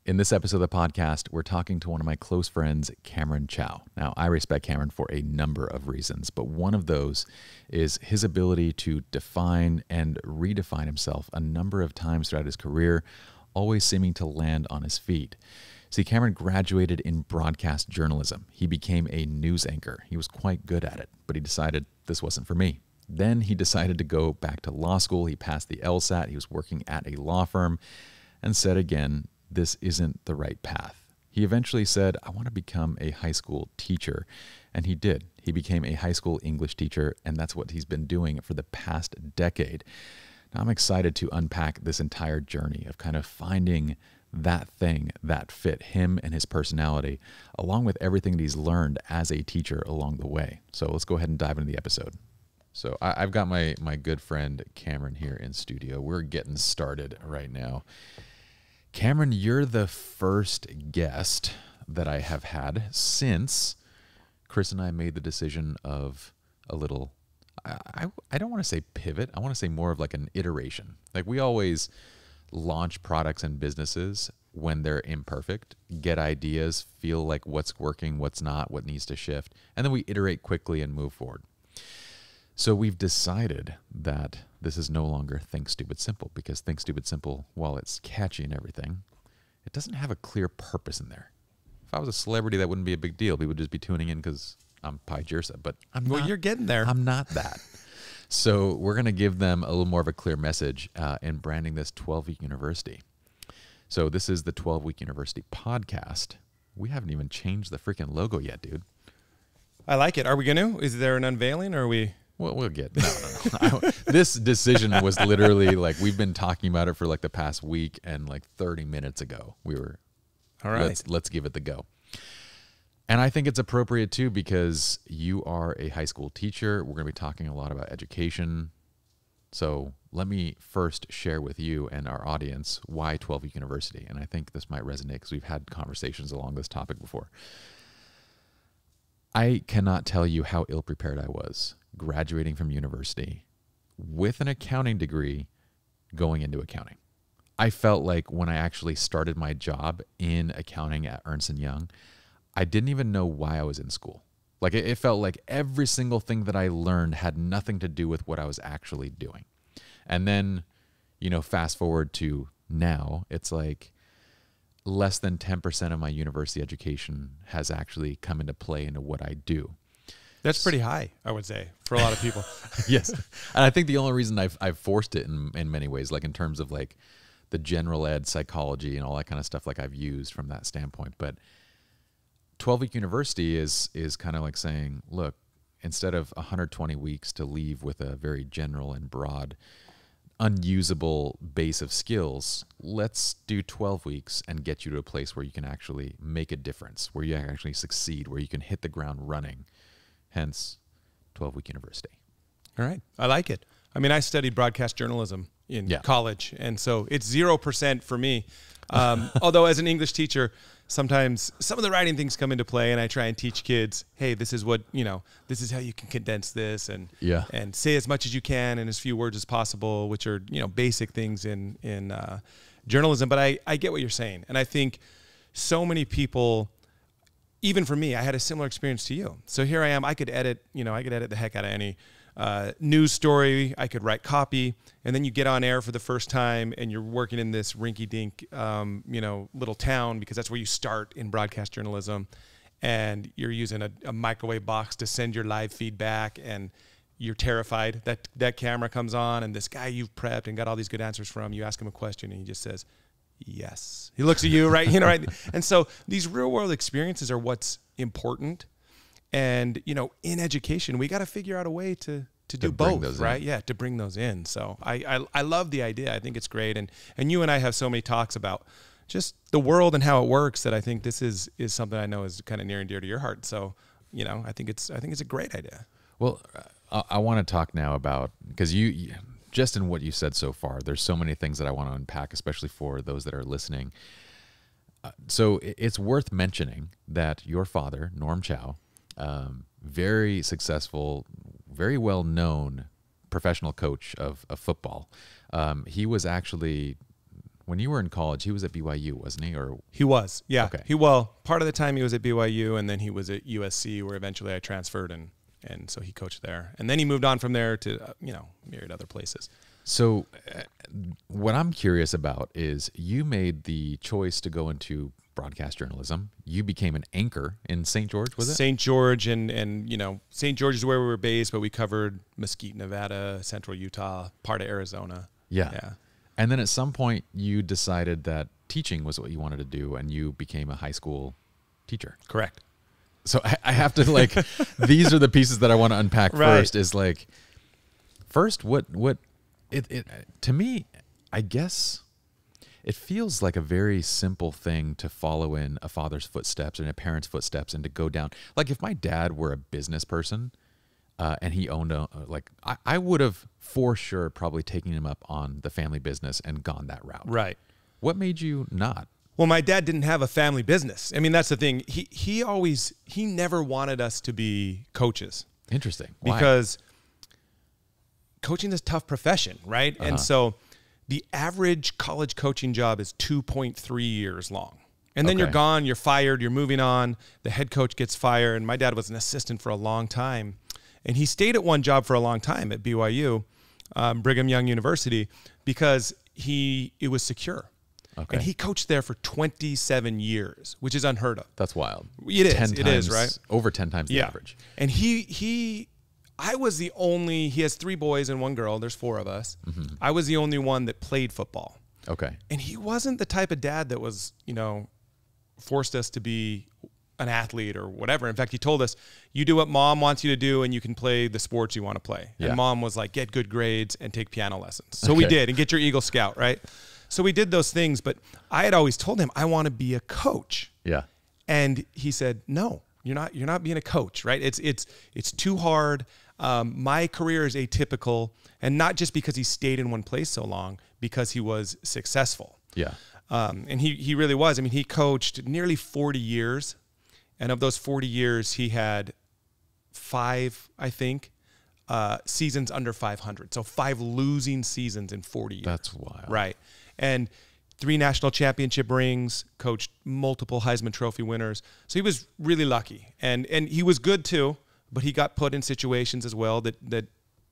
In this episode of the podcast, we're talking to one of my close friends, Cameron Chow. Now, I respect Cameron for a number of reasons, but one of those is his ability to define and redefine himself a number of times throughout his career, always seeming to land on his feet. See, Cameron graduated in broadcast journalism. He became a news anchor. He was quite good at it, but he decided this wasn't for me. Then he decided to go back to law school. He passed the LSAT. He was working at a law firm and said again, this isn't the right path. He eventually said, I want to become a high school teacher. And he did. He became a high school English teacher, and that's what he's been doing for the past decade. Now, I'm excited to unpack this entire journey of kind of finding that thing that fit him and his personality, along with everything that he's learned as a teacher along the way. So let's go ahead and dive into the episode. So I've got my good friend Cameron here in studio. We're getting started right now. Cameron, you're the first guest that I have had since Chris and I made the decision of a little, I don't want to say pivot. I want to say more of like an iteration. Like we always launch products and businesses when they're imperfect, get ideas, feel like what's working, what's not, what needs to shift, and then we iterate quickly and move forward. So we've decided that this is no longer Think Stupid Simple, because Think Stupid Simple, while it's catchy and everything, it doesn't have a clear purpose in there. If I was a celebrity, that wouldn't be a big deal. People would just be tuning in because I'm Pi Jersa, but you're getting there. I'm not that. So we're going to give them a little more of a clear message in branding this 12-Week University. So this is the 12-Week University podcast. We haven't even changed the freaking logo yet, dude. I like it. Are we going to? Is there an unveiling or are we? Well, we'll get, no. This decision was literally like, we've been talking about it for like the past week, and like 30 minutes ago, we were, all right, let's give it the go. And I think it's appropriate too, because you are a high school teacher. We're going to be talking a lot about education. So let me first share with you and our audience why 12-Week University. And I think this might resonate because we've had conversations along this topic before. I cannot tell you how ill-prepared I was graduating from university with an accounting degree going into accounting. I felt like when I actually started my job in accounting at Ernst & Young, I didn't even know why I was in school. Like it felt like every single thing that I learned had nothing to do with what I was actually doing. And then, fast forward to now, it's like less than 10% of my university education has actually come into play into what I do. That's pretty high, I would say, for a lot of people. Yes. And I think the only reason I've forced it in many ways, like in terms of like the general ed psychology and all that kind of stuff, like I've used from that standpoint. But 12-Week University is kind of like saying, look, instead of 120 weeks to leave with a very general and broad, unusable base of skills, let's do 12 weeks and get you to a place where you can actually make a difference, where you actually succeed, where you can hit the ground running. Hence, 12-Week University. All right. I like it. I mean, I studied broadcast journalism in college, and so it's 0% for me. Although as an English teacher, sometimes some of the writing things come into play, and I try and teach kids, hey, this is what, this is how you can condense this and say as much as you can in as few words as possible, which are, basic things in journalism. But I get what you're saying. And I think so many people, even for me, I had a similar experience to you. So here I am, I could edit the heck out of any news story. I could write copy, and then you get on air for the first time and you're working in this rinky-dink, little town, because that's where you start in broadcast journalism, and you're using a microwave box to send your live feedback, and you're terrified that that camera comes on, and this guy you've prepped and got all these good answers from, you ask him a question and he just says, yes. He looks at you, right? Right. And so these real world experiences are what's important. And, in education, we got to figure out a way to do both, right? Yeah, to bring those in. So I love the idea. I think it's great. And you and I have so many talks about just the world and how it works that I think this is something I know is kind of near and dear to your heart. So, I think it's a great idea. Well, I want to talk now about, because you just in what you said so far, there's so many things that I want to unpack, especially for those that are listening. So it's worth mentioning that your father, Norm Chow, very successful, very well-known professional coach of football. He was actually when you were in college, he was at BYU, wasn't he? Or he was, yeah. Okay. Part of the time he was at BYU, and then he was at USC, where eventually I transferred, and so he coached there. And then he moved on from there to, myriad other places. So what I'm curious about is you made the choice to go into broadcast journalism. You became an anchor in St. George, was it? St. George, and St. George is where we were based, but we covered Mesquite, Nevada, Central Utah, part of Arizona. Yeah. And then at some point you decided that teaching was what you wanted to do, and you became a high school teacher. Correct. So I have to these are the pieces that I want to unpack first. Is first what it to me, I guess. It feels like a very simple thing to follow in a father's footsteps and a parent's footsteps, and to go down. Like if my dad were a business person and he owned I would have for sure probably taken him up on the family business and gone that route. Right. What made you not? Well, my dad didn't have a family business. I mean, that's the thing. He never wanted us to be coaches. Interesting. Why? Because coaching is a tough profession, right? And so the average college coaching job is 2.3 years long. And then you're gone, you're fired, you're moving on. The head coach gets fired. And my dad was an assistant for a long time. And he stayed at one job for a long time at BYU, Brigham Young University, because it was secure. Okay. And he coached there for 27 years, which is unheard of. That's wild. It is, right? Over 10 times the average. And I was the only, he has 3 boys and 1 girl. There's 4 of us. Mm-hmm. I was the only one that played football. Okay. And he wasn't the type of dad that was, forced us to be an athlete or whatever. In fact, he told us, you do what mom wants you to do and you can play the sports you want to play. Yeah. And mom was like, get good grades and take piano lessons. So we did, and get your Eagle Scout, right? So we did those things, but I had always told him I want to be a coach. Yeah. And he said, no, you're not being a coach, right? It's too hard. My career is atypical, and not just because he stayed in one place so long, because he was successful. Yeah. And he really was. I mean, he coached nearly 40 years. And of those 40 years, he had 5, I think, seasons under 500. So 5 losing seasons in 40 years. That's wild. Right. And 3 national championship rings, coached multiple Heisman Trophy winners. So he was really lucky. And he was good too, but he got put in situations as well that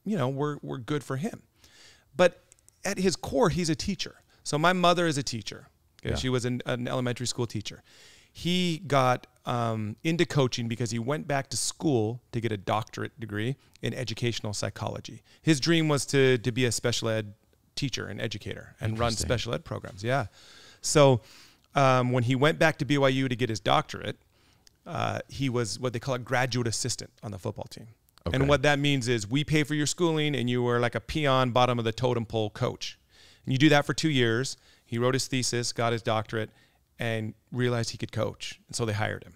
were good for him. But at his core, he's a teacher. So my mother is a teacher. Okay? Yeah. She was an elementary school teacher. He got into coaching because he went back to school to get a doctorate degree in educational psychology. His dream was to be a special ed teacher and educator and run special ed programs. Yeah. So when he went back to BYU to get his doctorate, he was what they call a graduate assistant on the football team. Okay. And what that means is we pay for your schooling and you were like a peon, bottom of the totem pole coach. And you do that for 2 years. He wrote his thesis, got his doctorate, and realized he could coach. And so they hired him.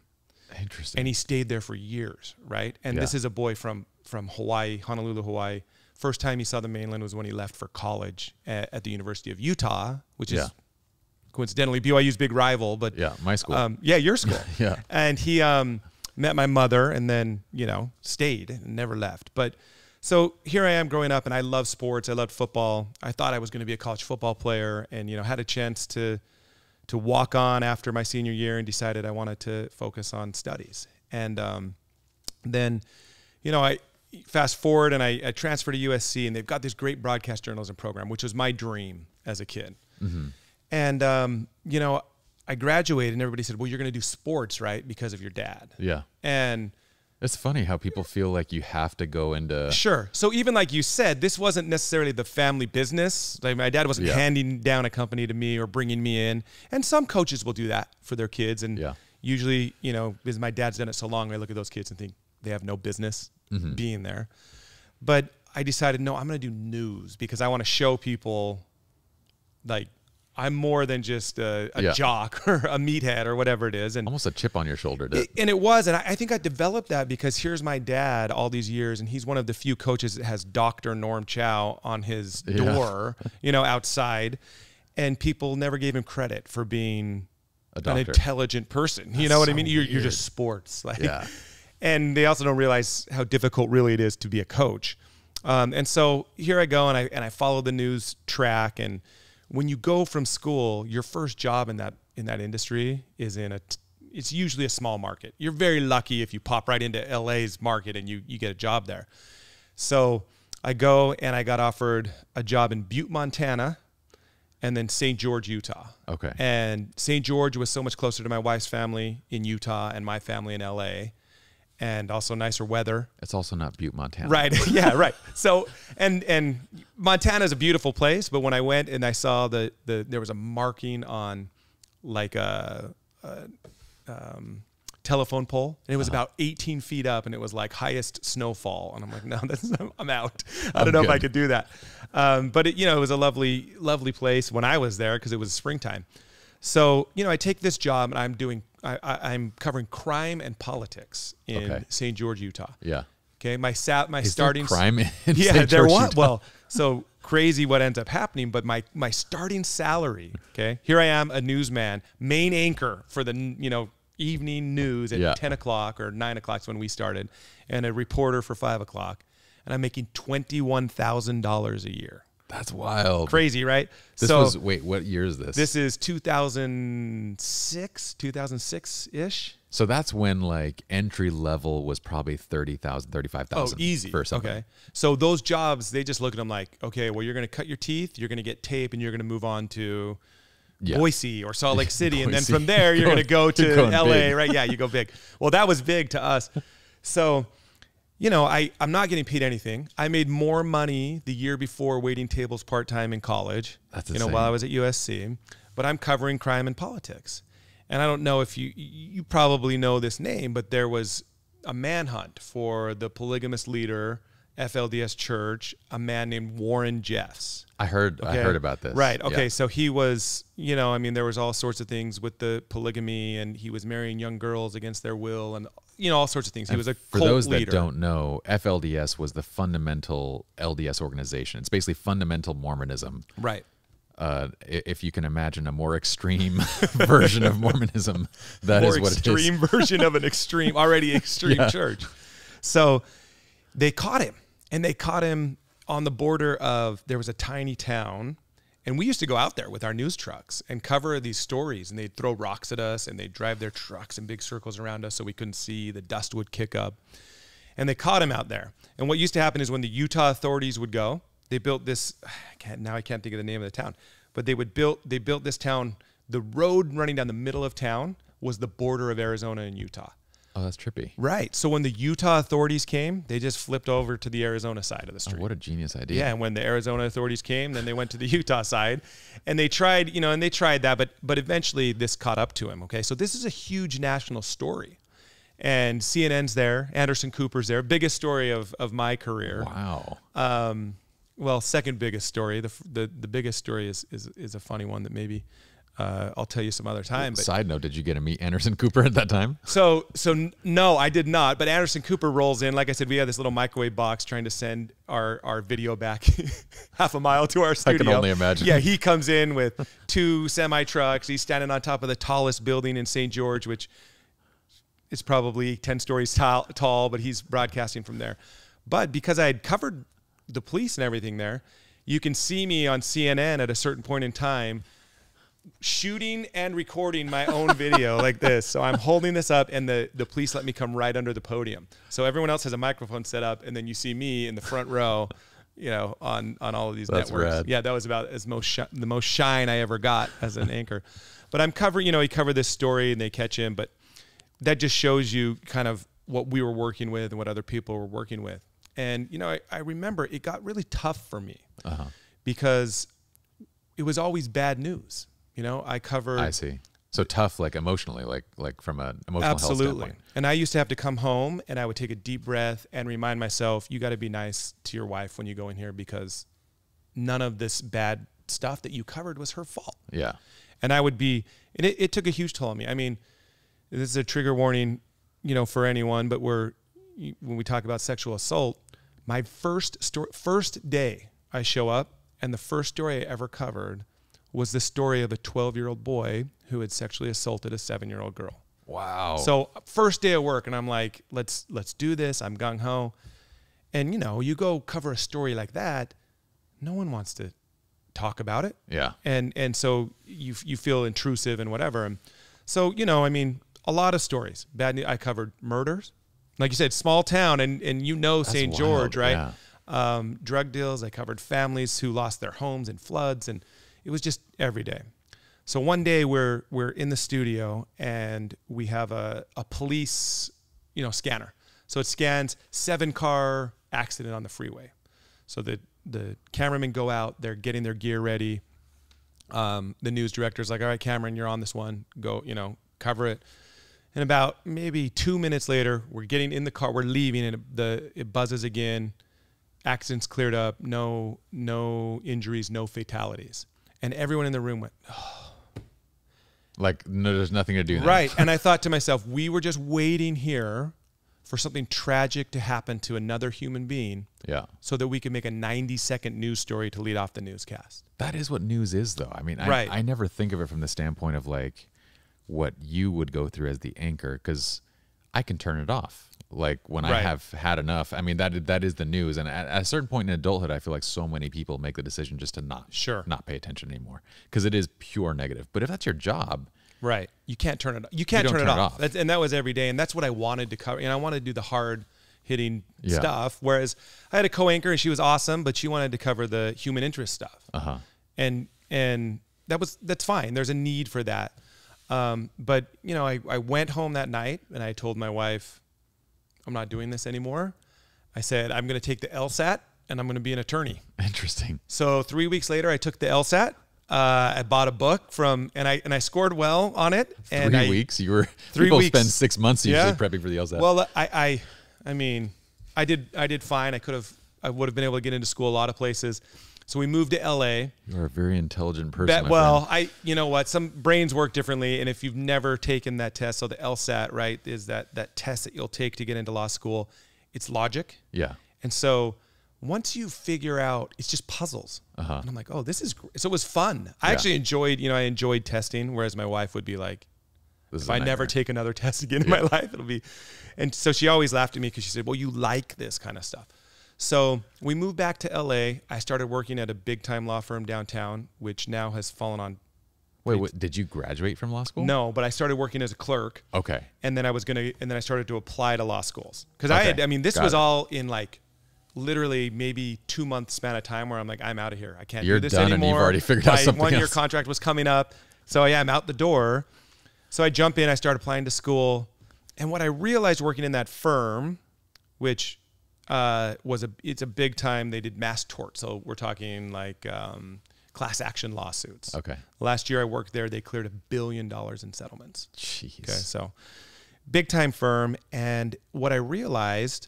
Interesting. And he stayed there for years, right? And this is a boy from Hawaii, Honolulu, Hawaii. First time he saw the mainland was when he left for college at the University of Utah, which is coincidentally BYU's big rival. But my school. Your school. Yeah. And he met my mother and then, stayed and never left. But so here I am growing up, and I love sports. I loved football. I thought I was going to be a college football player, and, had a chance to walk on after my senior year, and decided I wanted to focus on studies. And then, I fast forward and I transferred to USC, and they've got this great broadcast journalism program, which was my dream as a kid. Mm-hmm. And, I graduated and everybody said, well, you're going to do sports, right? Because of your dad. Yeah. And it's funny how people feel like you have to go into. Sure. So even like you said, this wasn't necessarily the family business. Like my dad wasn't handing down a company to me or bringing me in. And some coaches will do that for their kids. And usually, because my dad's done it so long, I look at those kids and think they have no business being there. But I decided, no, I'm going to do news because I want to show people like I'm more than just a jock or a meathead or whatever it is. And almost a chip on your shoulder. And it was. And I think I developed that because here's my dad all these years, and he's one of the few coaches that has Dr. Norm Chow on his door, outside. And people never gave him credit for being an intelligent person. You know what I mean? You're just sports. And they also don't realize how difficult really it is to be a coach. And so here I go, and I follow the news track, and when you go from school, your first job in that industry is it's usually a small market. You're very lucky if you pop right into LA's market and you get a job there. So I go and I got offered a job in Butte, Montana, and then St. George, Utah. Okay. And St. George was so much closer to my wife's family in Utah and my family in LA, and also nicer weather. It's also not Butte, Montana. Right. Yeah, right. So, and Montana is a beautiful place, but when I went and I saw there was a marking on like a telephone pole, and it was about 18 feet up, and it was like highest snowfall. And I'm like, no, I'm out. I don't know if I could do that. But it was a lovely, lovely place when I was there because it was springtime. So, I take this job and I'm covering crime and politics in St. George, Utah. Yeah. Okay. My Is starting there crime in yeah, St. there George, was. Utah? Well, so crazy what ends up happening, but my starting salary, okay, here I am, a newsman, main anchor for the, evening news at 10 o'clock or 9 o'clock is when we started, and a reporter for 5 o'clock, and I'm making $21,000 a year. That's wild. Crazy, right? Wait, what year is this? This is 2006-ish. So that's when like entry level was probably 30,000, 35,000. Oh, easy. For something. Okay. So those jobs, they just look at them like, okay, well, you're going to cut your teeth, you're going to get tape, and you're going to move on to Boise or Salt Lake City. And then from there, you're going to go to LA, big. Right? Yeah, you go big. Well, that was big to us. So, I'm not getting paid anything. I made more money the year before waiting tables part-time in college, That's insane. while I was at USC, but I'm covering crime and politics. And I don't know if you probably know this name, but there was a manhunt for the polygamous leader, FLDS Church, a man named Warren Jeffs. I heard about this. Right. Okay. Yeah. So he was, there was all sorts of things with the polygamy, and he was marrying young girls against their will, and all sorts of things. He was a for cult those leader. that don't know, FLDS was the fundamental LDS organization. It's basically fundamental Mormonism. Right. If you can imagine a more extreme version of Mormonism, that is what it is. More extreme version of an already extreme church. So they caught him, and they caught him on the border of, there was a tiny town, and we used to go out there with our news trucks and cover these stories, and they'd throw rocks at us, and they'd drive their trucks in big circles around us so we couldn't see. The dust would kick up, and they caught him out there. And what used to happen is when the Utah authorities would go, they built this, I can't think of the name of the town, but they built this town. The road running down the middle of town was the border of Arizona and Utah. Oh, that's trippy. Right. So when the Utah authorities came, they just flipped over to the Arizona side of the street. Oh, what a genius idea. Yeah, and when the Arizona authorities came, then they went to the Utah side, and they tried, that, but eventually this caught up to him, okay? So this is a huge national story. And CNN's there, Anderson Cooper's there, biggest story of my career. Wow. Well, second biggest story. The biggest story is a funny one that maybe I'll tell you some other time. But side note, did you get to meet Anderson Cooper at that time? So no, I did not. But Anderson Cooper rolls in. Like I said, we had this little microwave box trying to send our video back half a mile to our studio. I can only imagine. Yeah, he comes in with 2 semi trucks. He's standing on top of the tallest building in St. George, which is probably 10 stories tall, but he's broadcasting from there. But because I had covered the police and everything there, you can see me on CNN at a certain point in time shooting and recording my own video like this. So I'm holding this up, and the police let me come right under the podium. So everyone else has a microphone set up, and then you see me in the front row, on all of these networks. Rad. Yeah, that was about the most shine I ever got as an anchor. But I'm covering, he covered this story, and they catch him. But that just shows you kind of what we were working with and what other people were working with. And, I remember it got really tough for me because it was always bad news. I covered. I see. So tough, like emotionally, like from an emotional health standpoint. And I used to have to come home, and I would take a deep breath and remind myself, you got to be nice to your wife when you go in here, because none of this bad stuff that you covered was her fault. Yeah. And I would be, and it took a huge toll on me. I mean, this is a trigger warning, for anyone, but when we talk about sexual assault, my first day I show up, and the first story I ever covered was the story of a 12-year-old boy who had sexually assaulted a 7-year-old girl. Wow. So first day of work, and I'm like, let's do this. I'm gung-ho. And, you go cover a story like that, no one wants to talk about it. Yeah. And so you feel intrusive and whatever. And so, you know, I mean, a lot of stories. Bad news. I covered murders. Like you said, small town, and you know St. George, right? Yeah. Drug deals. I covered families who lost their homes in floods, and it was just every day. So one day we're in the studio, and we have a police, you know, scanner. So it scans 7-car accident on the freeway. So the cameramen go out, they're getting their gear ready. The news director's like, all right, Cameron, you're on this one. Go, you know, cover it. And about maybe 2 minutes later, we're getting in the car, we're leaving, and it buzzes again. Accidents cleared up, no injuries, no fatalities. And everyone in the room went, oh. Like, no, there's nothing to do now. Right. And I thought to myself, we were just waiting here for something tragic to happen to another human being. Yeah. So that we could make a 90-second news story to lead off the newscast. That is what news is, though. I mean, right. I never think of it from the standpoint of like what you would go through as the anchor, because I can turn it off. Like when I have had enough. I mean, that is the news. And at a certain point in adulthood, I feel like so many people make the decision just to not pay attention anymore, because it is pure negative. But if that's your job, right, you can't turn it. You can't turn it off. And that was every day. And that's what I wanted to cover. And I wanted to do the hard hitting stuff. Whereas I had a co-anchor, and she was awesome, but she wanted to cover the human interest stuff. And that's fine. There's a need for that. But you know, I went home that night, and I told my wife, I'm not doing this anymore. I said, I'm going to take the LSAT, and I'm going to be an attorney. Interesting. So 3 weeks later, I took the LSAT. I bought a book and I scored well on it. And 3 weeks? You were 3 people weeks. Spend 6 months usually prepping for the LSAT. Well, I mean, I did fine. I would have been able to get into school a lot of places. So we moved to LA. You're a very intelligent person. You know what? Some brains work differently. And if you've never taken that test, so the LSAT, right, is that test that you'll take to get into law school. It's logic. Yeah. And so once you figure out, it's just puzzles. And I'm like, oh, this is great. So it was fun. I actually enjoyed testing, whereas my wife would be like, if I never take another test again in my life, it'll be. And so she always laughed at me because she said, well, you like this kind of stuff. So we moved back to LA. I started working at a big time law firm downtown, which now has fallen on. Wait, did you graduate from law school? No, but I started working as a clerk. Okay. And then I started to apply to law schools. Because this was all in like literally maybe 2 month span of time where I'm like, I'm out of here. I can't do this anymore. And you've already figured out something else. My 1-year contract was coming up. So yeah, I'm out the door. So I jump in, I start applying to school. And what I realized working in that firm, which it's a big time, they did mass tort. So we're talking like class action lawsuits. Okay. Last year I worked there, they cleared $1 billion in settlements. Jeez. Okay, so big time firm. And what I realized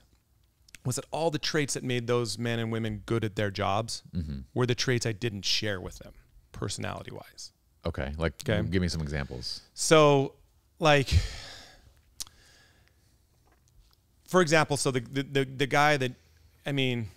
was that all the traits that made those men and women good at their jobs were the traits I didn't share with them, personality wise. Okay. Like, give me some examples. So like, for example, so the guy that, I mean,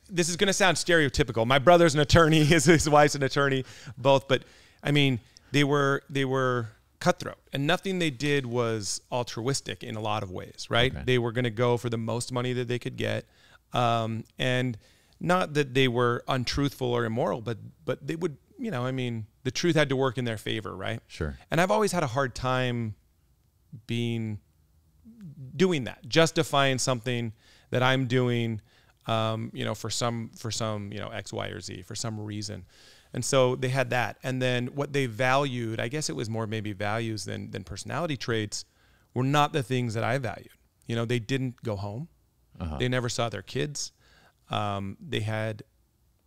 this is going to sound stereotypical. My brother's an attorney, his wife's an attorney, both. But I mean, they were cutthroat, and nothing they did was altruistic in a lot of ways, right? Okay. They were going to go for the most money that they could get, and not that they were untruthful or immoral, but they would, you know, I mean, the truth had to work in their favor, right? Sure. And I've always had a hard time doing that, justifying something that I'm doing, you know, for some, you know, X, Y, or Z, for some reason. And so they had that. And then what they valued, I guess it was more maybe values than personality traits, were not the things that I valued. You know, they didn't go home. They never saw their kids. They had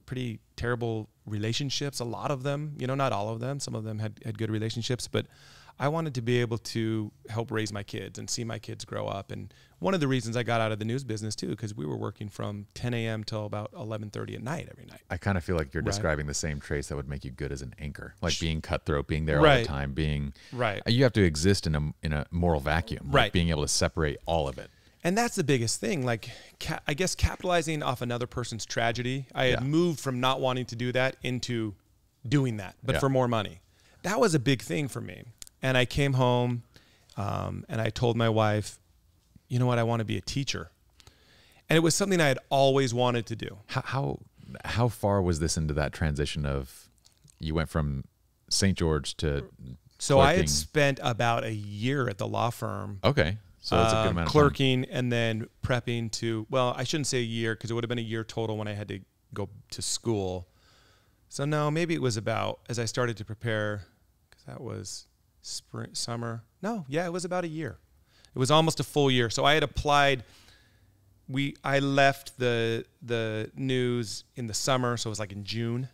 pretty terrible relationships, a lot of them, you know, not all of them. Some of them had good relationships, but I wanted to be able to help raise my kids and see my kids grow up. And one of the reasons I got out of the news business too, because we were working from 10 a.m. till about 11:30 at night every night. I kind of feel like you're describing the same traits that would make you good as an anchor, like being cutthroat, being there all the time, being You have to exist in a moral vacuum, like being able to separate all of it. And that's the biggest thing. Like, I guess capitalizing off another person's tragedy. I had moved from not wanting to do that into doing that, but for more money. That was a big thing for me. And I came home and I told my wife, you know what, I want to be a teacher. And it was something I had always wanted to do. How how far was this into that transition of you went from St. George to So clerking? I had spent about a year at the law firm. Okay. So that's a good amount of clerking time. and then prepping to, well, I shouldn't say a year because it would have been a year total when I had to go to school. So no, maybe it was about, as I started to prepare, because that was spring, summer. No, yeah, it was about a year. It was almost a full year. So I had applied. I left the news in the summer, so it was like in June,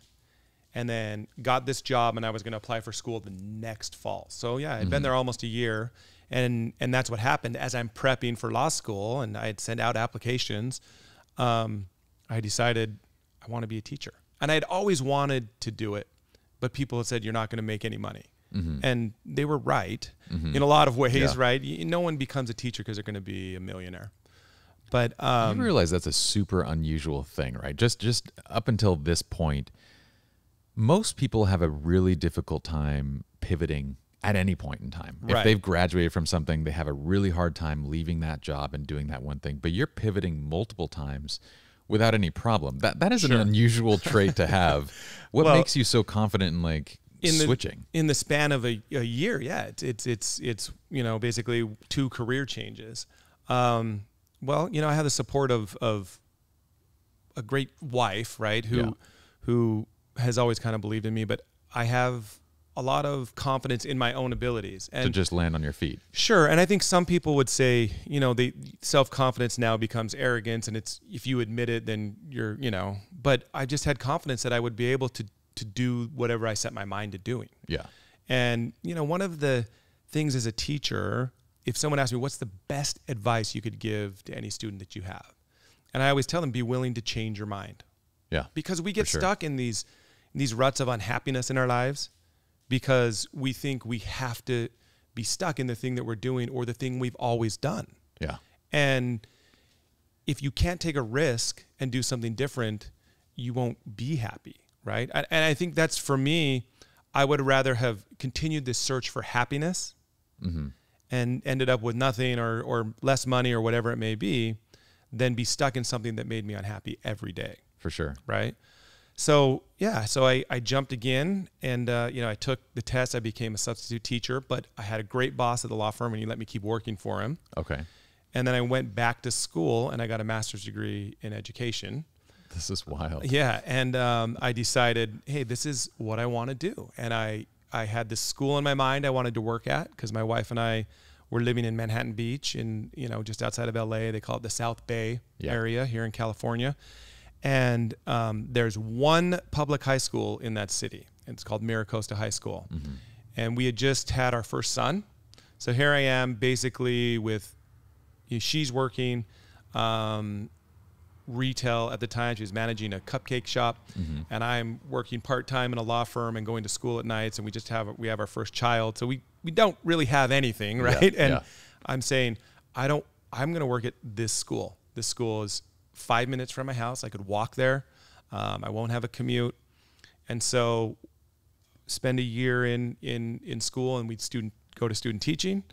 and then got this job, and I was going to apply for school the next fall. So yeah, I'd been there almost a year, and that's what happened. As I'm prepping for law school, and I had sent out applications, I decided I want to be a teacher, and I'd always wanted to do it, but people had said you're not going to make any money. And they were right in a lot of ways, right? No one becomes a teacher because they're going to be a millionaire. But you realize that's a super unusual thing, right? Just up until this point, most people have a really difficult time pivoting at any point in time. Right. If they've graduated from something, they have a really hard time leaving that job and doing that one thing. But you're pivoting multiple times without any problem. That is an unusual trait to have. What makes you so confident in like switching in the span of a year? Yeah, it's basically 2 career changes. Well, I have the support of a great wife, right? Who has always kind of believed in me, but I have a lot of confidence in my own abilities and to just land on your feet. Sure. And I think some people would say, the self-confidence now becomes arrogance, and it's, if you admit it, then you're, but I just had confidence that I would be able to do whatever I set my mind to doing. Yeah. And, one of the things as a teacher, if someone asks me, what's the best advice you could give to any student that you have? And I always tell them, be willing to change your mind. Yeah. Because we get stuck in these ruts of unhappiness in our lives because we think we have to be stuck in the thing that we're doing or the thing we've always done. Yeah. And if you can't take a risk and do something different, you won't be happy, right? And I think that's, for me, I would rather have continued this search for happiness and ended up with nothing or less money or whatever it may be, than be stuck in something that made me unhappy every day. For sure. Right? So, yeah, so I jumped again and, I took the test. I became a substitute teacher, but I had a great boss at the law firm and he let me keep working for him. Okay. And then I went back to school and I got a master's degree in education. This is wild. Yeah. And I decided, hey, this is what I want to do. And I had this school in my mind I wanted to work at because my wife and I were living in Manhattan Beach in, just outside of LA. They call it the South Bay area here in California. And there's one public high school in that city. It's called Miracosta High School. And we had just had our first son. So here I am basically with, she's working retail at the time. She was managing a cupcake shop. And I'm working part-time in a law firm and going to school at nights. And we have our first child. So we don't really have anything, right? And I'm saying, I'm going to work at this school. This school is 5 minutes from my house. I could walk there. I won't have a commute. And so spend a year in school, and we'd go to student teaching.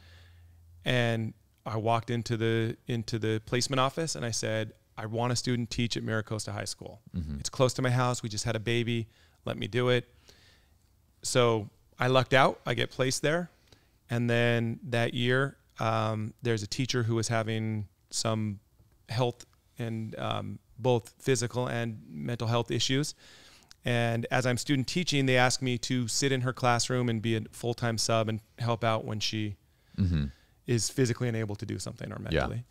And I walked into the placement office and I said, I want a student teach at Miracosta High School. It's close to my house. We just had a baby. Let me do it. So I lucked out. I get placed there. And then that year, there's a teacher who was having some health and both physical and mental health issues. And as I'm student teaching, they asked me to sit in her classroom and be a full-time sub and help out when she is physically unable to do something or mentally.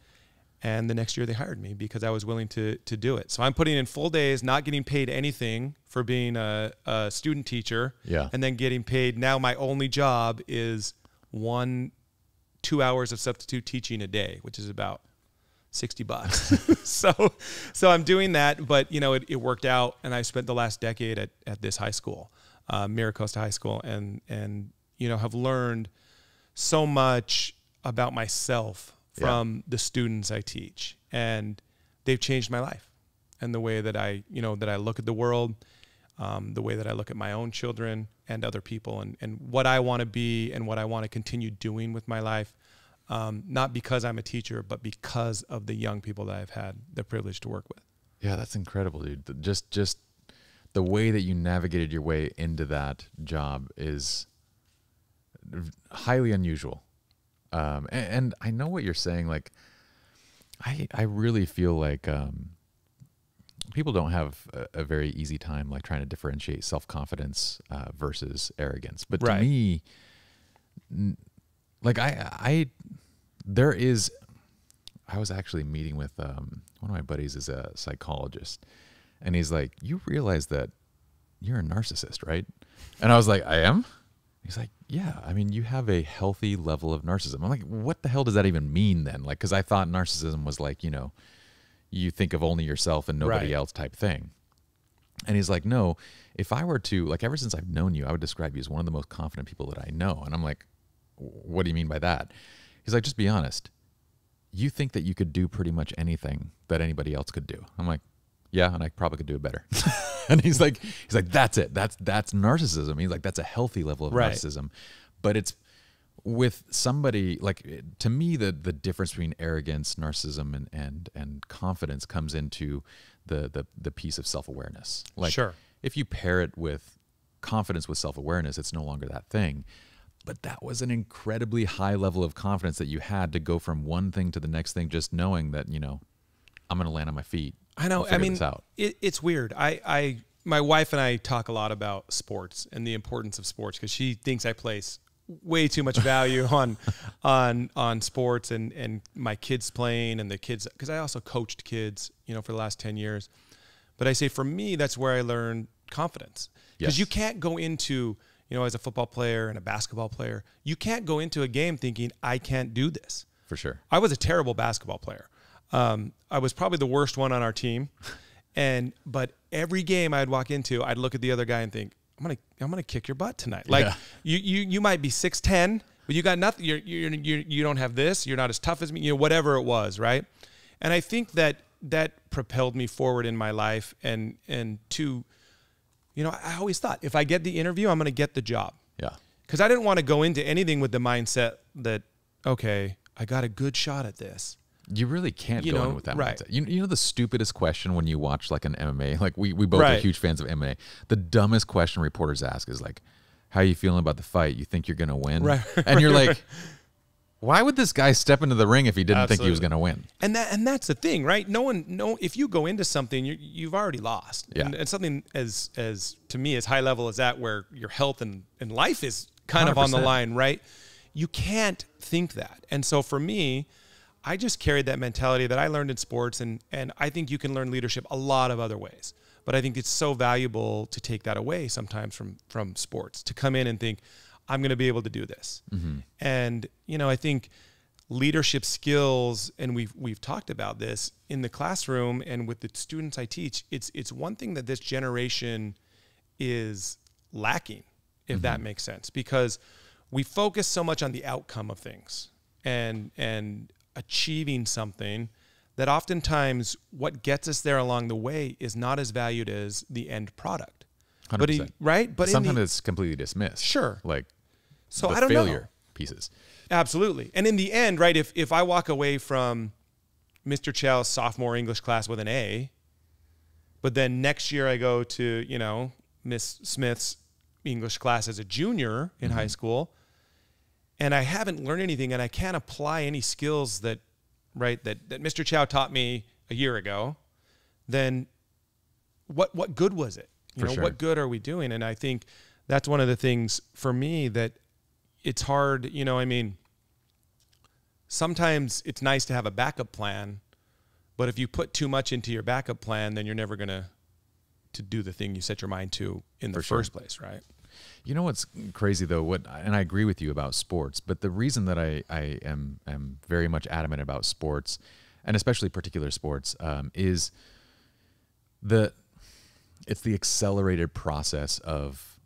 And the next year they hired me because I was willing to do it. So I'm putting in full days, not getting paid anything for being a student teacher. And then getting paid. Now my only job is 1-2 hours of substitute teaching a day, which is about $60. So I'm doing that, but it worked out, and I spent the last decade at this high school, Miracosta High School, and have learned so much about myself from the students I teach, and they've changed my life and the way that I look at the world, the way that I look at my own children and other people, and what I want to be and what I want to continue doing with my life. Not because I'm a teacher, but because of the young people that I've had the privilege to work with. Yeah, that's incredible, dude. Just the way that you navigated your way into that job is highly unusual. And I know what you're saying. Like, I really feel like people don't have a very easy time like trying to differentiate self-confidence versus arrogance. But to me, like I was actually meeting with one of my buddies is a psychologist, and he's like, you realize that you're a narcissist, right? And I was like, I am? He's like, yeah, I mean, you have a healthy level of narcissism. I'm like, what the hell does that even mean then? Like, because I thought narcissism was like, you know, you think of only yourself and nobody else type thing. And he's like, no, if I were to, like, ever since I've known you, I would describe you as one of the most confident people that I know. And I'm like, what do you mean by that? He's like, just be honest. You think that you could do pretty much anything that anybody else could do. I'm like, yeah, and I probably could do it better. And he's like, that's it. That's narcissism. He's like, that's a healthy level of narcissism. But it's with somebody like, to me, the difference between arrogance, narcissism, and confidence comes into the piece of self-awareness. Like, if you pair it with confidence with self-awareness, it's no longer that thing. But that was an incredibly high level of confidence that you had to go from one thing to the next thing, just knowing that, you know, I'm going to land on my feet. I know. I mean, it's weird. My wife and I talk a lot about sports and the importance of sports because she thinks I place way too much value on sports and my kids playing and the kids, because I also coached kids, you know, for the last 10 years. But I say for me, that's where I learned confidence, because you can't go into, you know, as a football player and a basketball player, you can't go into a game thinking I can't do this. For sure. I was a terrible basketball player. I was probably the worst one on our team. But every game I'd walk into, I'd look at the other guy and think, I'm gonna kick your butt tonight. Like you might be 6'10", but you got nothing. You don't have this. You're not as tough as me. You know, whatever it was, right? And I think that propelled me forward in my life. And to, you know, I always thought if I get the interview, I'm gonna get the job. Yeah. Because I didn't want to go into anything with the mindset that, okay, I got a good shot at this. You really can't go in with that mindset. You know the stupidest question when you watch like an MMA, like we both are huge fans of MMA. The dumbest question reporters ask is like, how are you feeling about the fight? You think you're going to win? And you're like, why would this guy step into the ring if he didn't think he was going to win? And that's the thing, right? If you go into something, you've already lost. Yeah. And something as to me, as high level as that, where your health and life is kind 100%. Of on the line, right? You can't think that. And so for me, I just carried that mentality that I learned in sports, and I think you can learn leadership a lot of other ways. But I think it's so valuable to take that away sometimes from sports, to come in and think, I'm going to be able to do this. Mm-hmm. And, you know, I think leadership skills, and we've talked about this in the classroom and with the students I teach, it's one thing that this generation is lacking, if mm-hmm. that makes sense, because we focus so much on the outcome of things and achieving something that oftentimes what gets us there along the way is not as valued as the end product. 100%. But sometimes it's completely dismissed. Sure. Like so the I don't failure know. Pieces. Absolutely. And in the end, right, if I walk away from Mr. Chow's sophomore English class with an A, but then next year I go to, you know, Miss Smith's English class as a junior in mm-hmm. high school, and I haven't learned anything, and I can't apply any skills that Mr. Chow taught me a year ago, then what good was it? You know, what good are we doing? And I think that's one of the things for me that it's hard, you know, I mean, sometimes it's nice to have a backup plan, but if you put too much into your backup plan, then you're never going to do the thing you set your mind to in the first place, right? You know what's crazy though, and I agree with you about sports, but the reason that I am very much adamant about sports, and especially particular sports, is it's the accelerated process of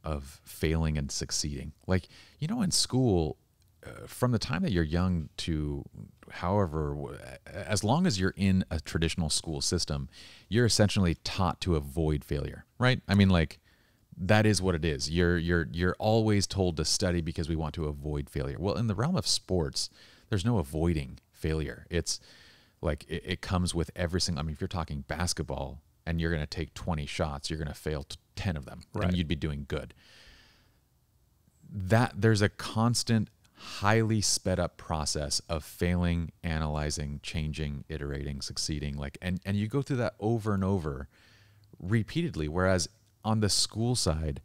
failing and succeeding. Like, you know, in school, from the time that you're young to however, as long as you're in a traditional school system, you're essentially taught to avoid failure, right? I mean, like, that is what it is. You're always told to study because we want to avoid failure. Well, in the realm of sports, there's no avoiding failure. It's like it comes with every single, I mean, if you're talking basketball and you're going to take 20 shots, you're going to fail 10 of them, and you'd be doing good. That there's a constant, highly sped up process of failing, analyzing, changing, iterating, succeeding, like, and you go through that over and over repeatedly. Whereas on the school side,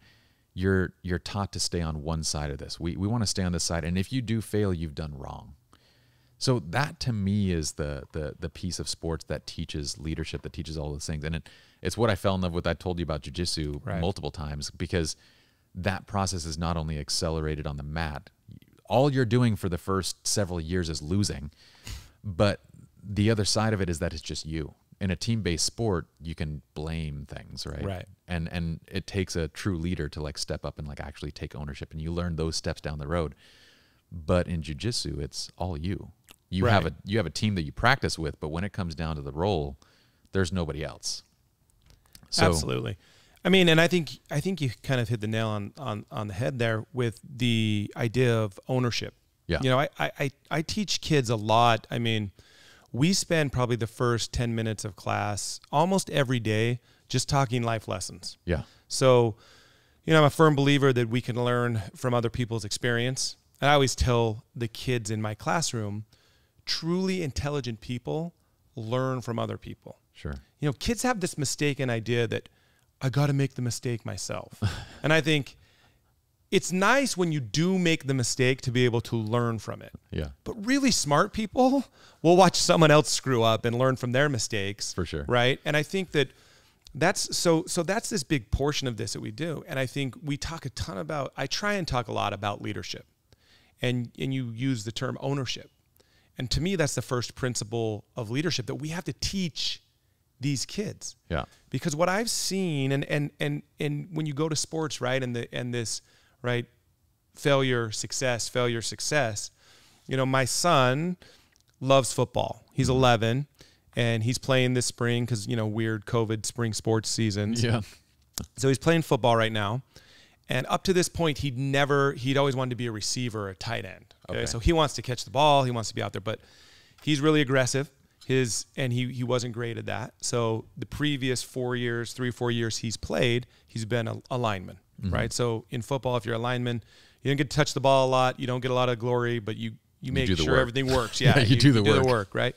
you're taught to stay on one side of this. We want to stay on this side, and if you do fail, you've done wrong. So that to me is the piece of sports that teaches leadership, that teaches all those things. And it's what I fell in love with. I told you about jiu-jitsu multiple times, because that process is not only accelerated on the mat. All you're doing for the first several years is losing, but the other side of it is that it's just you. In a team-based sport, you can blame things, right? Right. And it takes a true leader to like step up and like actually take ownership, and you learn those steps down the road. But in jiu-jitsu, it's all you. You have a team that you practice with, but when it comes down to the role, there's nobody else. So, absolutely. I mean, and I think you kind of hit the nail on the head there with the idea of ownership. Yeah. You know, I teach kids a lot. I mean, we spend probably the first 10 minutes of class almost every day just talking life lessons. Yeah. So, you know, I'm a firm believer that we can learn from other people's experience. And I always tell the kids in my classroom, truly intelligent people learn from other people. Sure. You know, kids have this mistaken idea that I got to make the mistake myself. And I think it's nice when you do make the mistake to be able to learn from it. Yeah. But really smart people will watch someone else screw up and learn from their mistakes. For sure. Right. And I think that's so that's this big portion of this that we do. And I think we talk a ton about, I try and talk a lot about leadership, and you use the term ownership. And to me, that's the first principle of leadership that we have to teach these kids. Yeah. Because what I've seen, and when you go to sports, right, and this, right, failure, success, you know, my son loves football. He's 11, and he's playing this spring because, you know, weird COVID spring sports seasons. Yeah. So he's playing football right now. And up to this point, he'd always wanted to be a receiver or a tight end. Okay? So he wants to catch the ball. He wants to be out there, but he's really aggressive. And he wasn't great at that. So the previous 3 or 4 years he's played, he's been a lineman, right? So in football, if you're a lineman, you don't get to touch the ball a lot. You don't get a lot of glory, but you make sure everything works. Yeah, you do the work, right?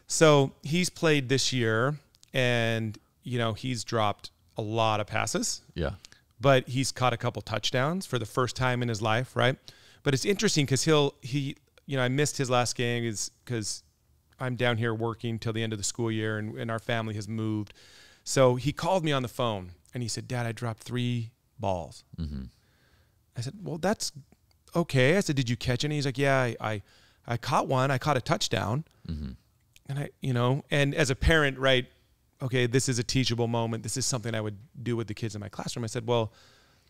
So he's played this year, and, you know, he's dropped a lot of passes. Yeah. But he's caught a couple touchdowns for the first time in his life, right? But it's interesting because you know, I missed his last game because I'm down here working till the end of the school year, and our family has moved. So he called me on the phone, and he said, Dad, I dropped 3 balls. Mm-hmm. I said, well, that's okay. I said, did you catch any? He's like, yeah, I caught one. I caught a touchdown. Mm-hmm. And you know, and as a parent, right, okay, this is a teachable moment. This is something I would do with the kids in my classroom. I said, well,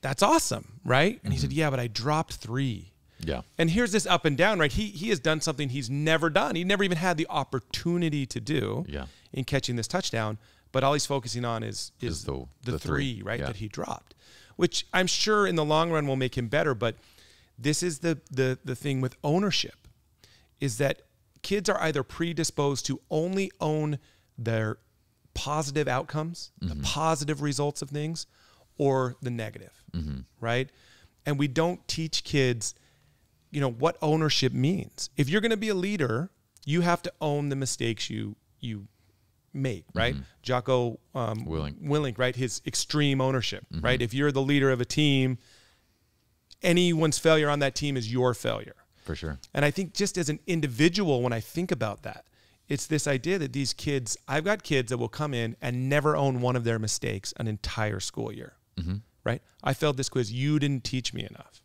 that's awesome, right? And he said, yeah, but I dropped 3. Yeah. And here's this up and down, right? He has done something he's never done. He never even had the opportunity to do in catching this touchdown. But all he's focusing on is the 3, right, that he dropped, which I'm sure in the long run will make him better. But this is the thing with ownership, is that kids are either predisposed to only own their positive outcomes, the positive results of things, or the negative, right? And we don't teach kids, you know, what ownership means. If you're going to be a leader, you have to own the mistakes you make, right? Jocko Willink, right? His extreme ownership, right? If you're the leader of a team, anyone's failure on that team is your failure. For sure. And I think just as an individual, when I think about that, it's this idea that these kids, I've got kids that will come in and never own one of their mistakes an entire school year, right? I failed this quiz. You didn't teach me enough.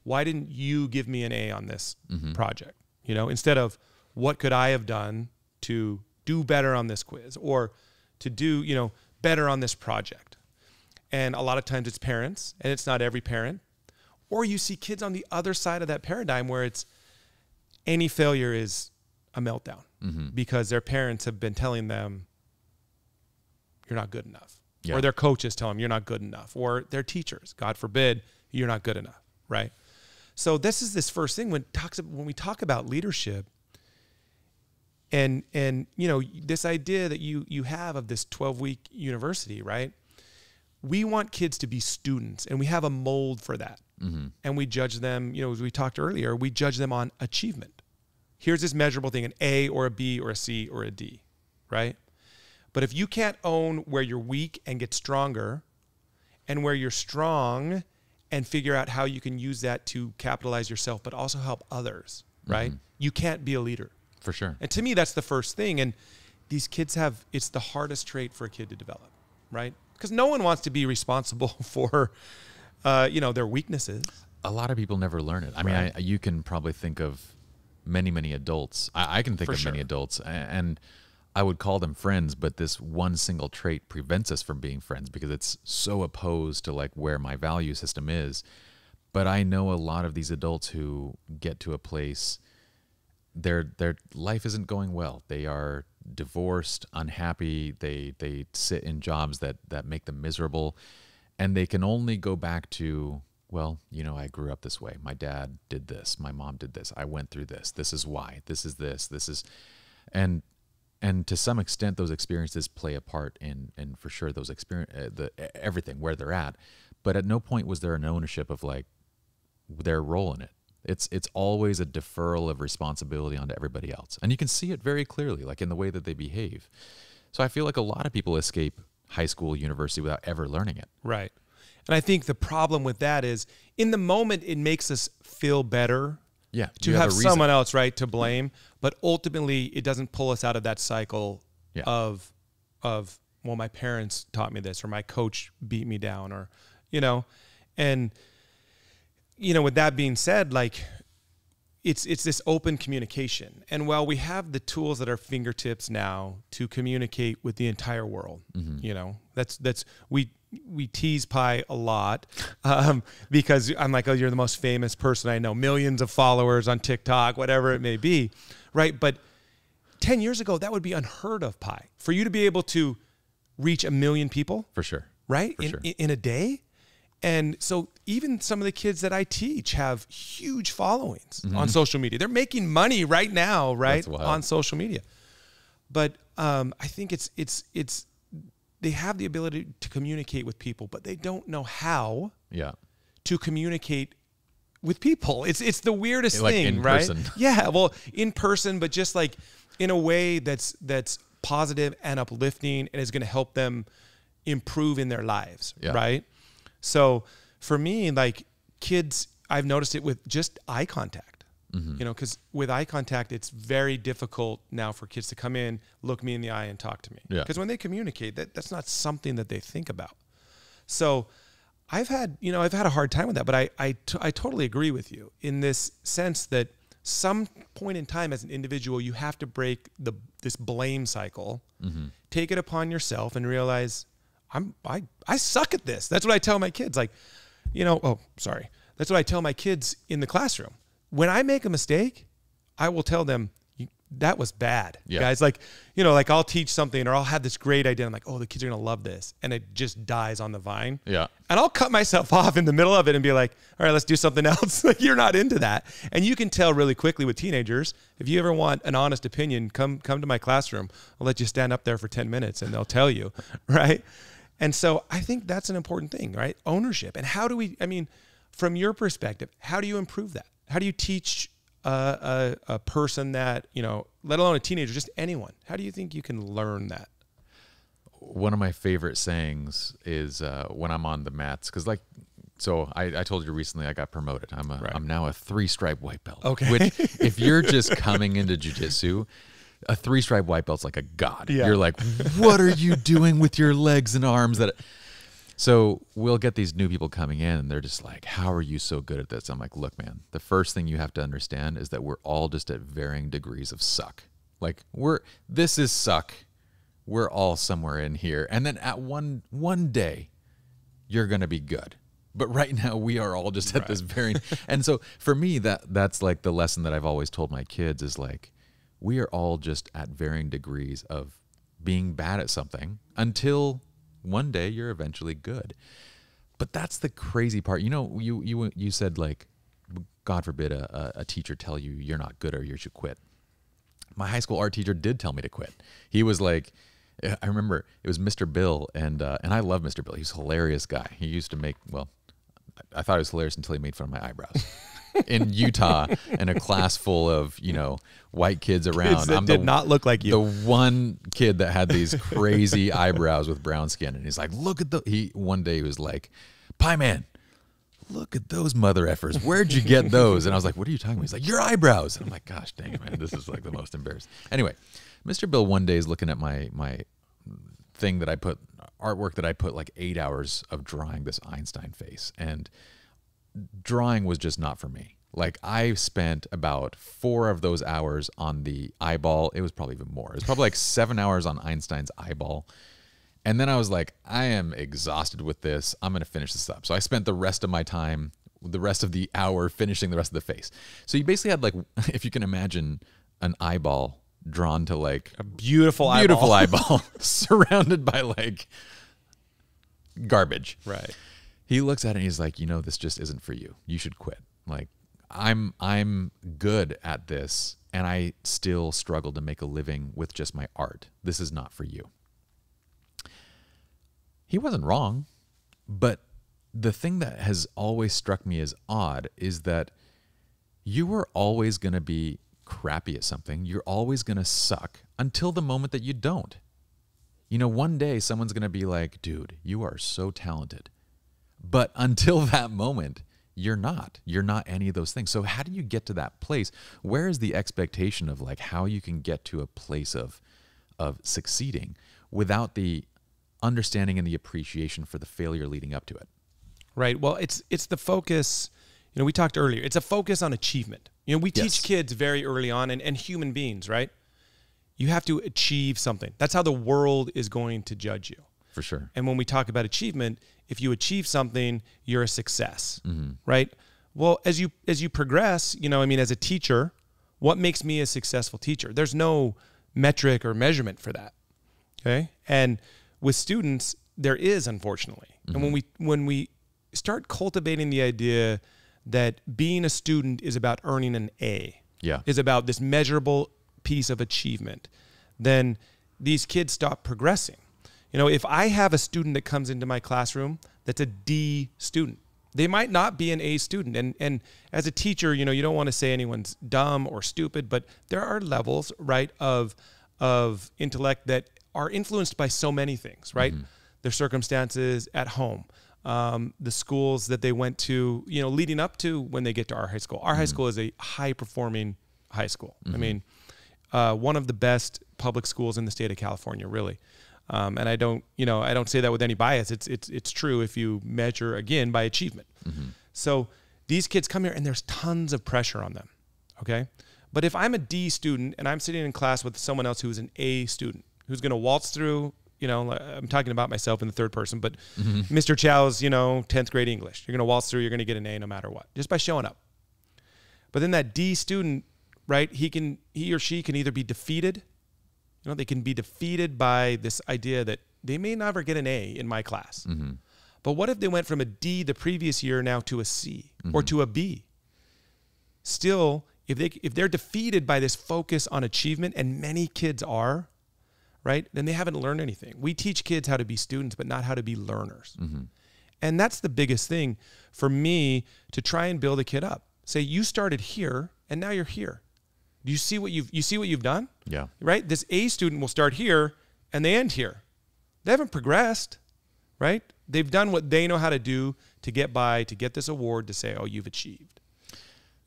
Why didn't you give me an A on this project? You know, instead of what could I have done to do better on this quiz, or to do, you know, better on this project. And a lot of times it's parents, and it's not every parent. Or you see kids on the other side of that paradigm where it's any failure is a meltdown because their parents have been telling them, you're not good enough. Yeah. Or their coaches tell them you're not good enough. Or their teachers, God forbid, you're not good enough, right? So this is this first thing when we talk about leadership. And you know, this idea that you have of this 12-week university, right? We want kids to be students, and we have a mold for that. Mm-hmm. And we judge them, you know, as we talked earlier, we judge them on achievement. Here's this measurable thing, an A or a B or a C or a D, right? But if you can't own where you're weak and get stronger, and where you're strong and figure out how you can use that to capitalize yourself, but also help others, right? Mm-hmm. You can't be a leader. For sure. And to me, that's the first thing. And these kids it's the hardest trait for a kid to develop, right? Because no one wants to be responsible for, you know, their weaknesses. A lot of people never learn it. I mean, you can probably think of many, many adults. I can think of many adults, and I would call them friends, but this one single trait prevents us from being friends because it's so opposed to like where my value system is. But I know a lot of these adults who get to a place, their life isn't going well. They are divorced, unhappy. They sit in jobs that make them miserable, and they can only go back to, well, you know, I grew up this way. My dad did this. My mom did this. I went through this. This is why. This is this. This is, and to some extent, those experiences play a part in for sure those everything where they're at. But at no point was there an ownership of like their role in it. It's always a deferral of responsibility onto everybody else. And you can see it very clearly, like in the way that they behave. So I feel like a lot of people escape high school, university without ever learning it. Right. And I think the problem with that is in the moment, it makes us feel better to have someone else, right, to blame. But ultimately, it doesn't pull us out of that cycle of, well, my parents taught me this, or my coach beat me down, or, you know, and, you know, with that being said, like it's this open communication. And while we have the tools at our fingertips now to communicate with the entire world, mm-hmm. you know, we tease Pi a lot because I'm like, oh, you're the most famous person I know, millions of followers on TikTok, whatever it may be, right? But 10 years ago, that would be unheard of, Pi. For you to be able to reach 1 million people. For sure. Right? In a day. And so even some of the kids that I teach have huge followings mm-hmm. on social media. They're making money right now, right, on social media. But I think it's they have the ability to communicate with people, but they don't know how to communicate with people. It's the weirdest like thing, in right? Person. Yeah, well, in person, but just like in a way that's positive and uplifting and is going to help them improve in their lives, right? So for me, like kids, I've noticed it with just eye contact, mm-hmm. you know, because with eye contact, it's very difficult now for kids to come in, look me in the eye and talk to me. Because when they communicate, that's not something that they think about. So I've had a hard time with that, but I totally agree with you in this sense that some point in time as an individual, you have to break this blame cycle, mm-hmm. take it upon yourself and realize I suck at this. That's what I tell my kids. Like, you know, that's what I tell my kids in the classroom. When I make a mistake, I will tell them that was bad, guys. Like, you know, like I'll teach something or I'll have this great idea. I'm like, oh, the kids are going to love this. And it just dies on the vine. Yeah. And I'll cut myself off in the middle of it and be like, all right, let's do something else. Like you're not into that. And you can tell really quickly with teenagers, if you ever want an honest opinion, come to my classroom. I'll let you stand up there for 10 minutes and they'll tell you, right? And so I think that's an important thing, right? Ownership. And how do we, I mean, from your perspective, how do you improve that? How do you teach a person that, you know, let alone a teenager, just anyone? How do you think you can learn that? One of my favorite sayings is when I'm on the mats, because like, so I told you recently I got promoted. I'm now a 3-stripe white belt. Okay. Which if you're just coming into jiu-jitsu, a 3-stripe white belt's like a god. Yeah. You're like, what are you doing with your legs and arms? So we'll get these new people coming in and they're just like, how are you so good at this? I'm like, look, man, the first thing you have to understand is that we're all just at varying degrees of suck. Like this is suck. We're all somewhere in here. And then at one day, you're going to be good. But right now we are all just at this varying. And so for me, that's like the lesson that I've always told my kids is like, we are all just at varying degrees of being bad at something until one day you're eventually good. But that's the crazy part. You know, you said like, God forbid a teacher tell you you're not good or you should quit. my high school art teacher did tell me to quit. He was like, I remember it was Mr. Bill, and I love Mr. Bill. He's a hilarious guy. He used to make, well, I thought it was hilarious until he made fun of my eyebrows. In Utah, in a class full of, you know, white kids around. Kids that did not look like you. The one kid that had these crazy eyebrows with brown skin. And he's like, look at one day he was like, Pie Man, look at those mother effers. Where'd you get those? And I was like, what are you talking about? He's like, your eyebrows. And I'm like, gosh dang it, man. This is like the most embarrassing. Anyway, Mr. Bill one day is looking at my thing that I put, artwork that I put like 8 hours of drawing this Einstein face. And drawing was just not for me. Like I spent about 4 of those hours on the eyeball. It was probably even more. It was probably like 7 hours on Einstein's eyeball. And then I was like, I am exhausted with this. I'm going to finish this up. So I spent the rest of my time, the rest of the hour finishing the rest of the face. So you basically had like, if you can imagine an eyeball drawn to like a beautiful eyeball surrounded by like garbage. Right. He looks at it and he's like, you know, this just isn't for you. You should quit. Like, I'm good at this, and I still struggle to make a living with just my art. This is not for you. He wasn't wrong, but the thing that has always struck me as odd is that you are always going to be crappy at something. You're always going to suck until the moment that you don't. You know, one day someone's going to be like, dude, you are so talented. But until that moment, you're not any of those things. So how do you get to that place? Where is the expectation of like how you can get to a place of succeeding without the understanding and the appreciation for the failure leading up to it? Right. Well, it's the focus, you know, we talked earlier, it's a focus on achievement. You know, we teach kids very early on and human beings, right? You have to achieve something. That's how the world is going to judge you. For sure. And when we talk about achievement, if you achieve something, you're a success, right? Well, as you progress, you know, I mean, as a teacher, what makes me a successful teacher? There's no metric or measurement for that, okay? And with students, there is, unfortunately. And when we start cultivating the idea that being a student is about earning an A, is about this measurable piece of achievement, then these kids stop progressing. You know, if I have a student that comes into my classroom that's a D student, they might not be an A student. And as a teacher, you know, you don't want to say anyone's dumb or stupid, but there are levels, right, of intellect that are influenced by so many things, right? Their circumstances at home, the schools that they went to, you know, leading up to when they get to our high school. Our high school is a high-performing high school. I mean, one of the best public schools in the state of California, really. And I don't say that with any bias. It's true if you measure, again, by achievement. So these kids come here and there's tons of pressure on them, okay? But if I'm a D student and I'm sitting in class with someone else who's an A student, who's going to waltz through, you know, I'm talking about myself in the third person, but Mr. Chow's, you know, 10th grade English. You're going to waltz through, you're going to get an A no matter what, just by showing up. But then that D student, right, he or she can either be defeated. You know, they can be defeated by this idea that they may never get an A in my class. But what if they went from a D the previous year now to a C or to a B? Still, if they're defeated by this focus on achievement, and many kids are, right, then they haven't learned anything. We teach kids how to be students, but not how to be learners. And that's the biggest thing for me, to try and build a kid up. Say, you started here and now you're here. Do you see what you've done? Yeah. Right? This A student will start here and they end here. They haven't progressed, right? They've done what they know how to do to get by, to get this award, to say, oh, you've achieved.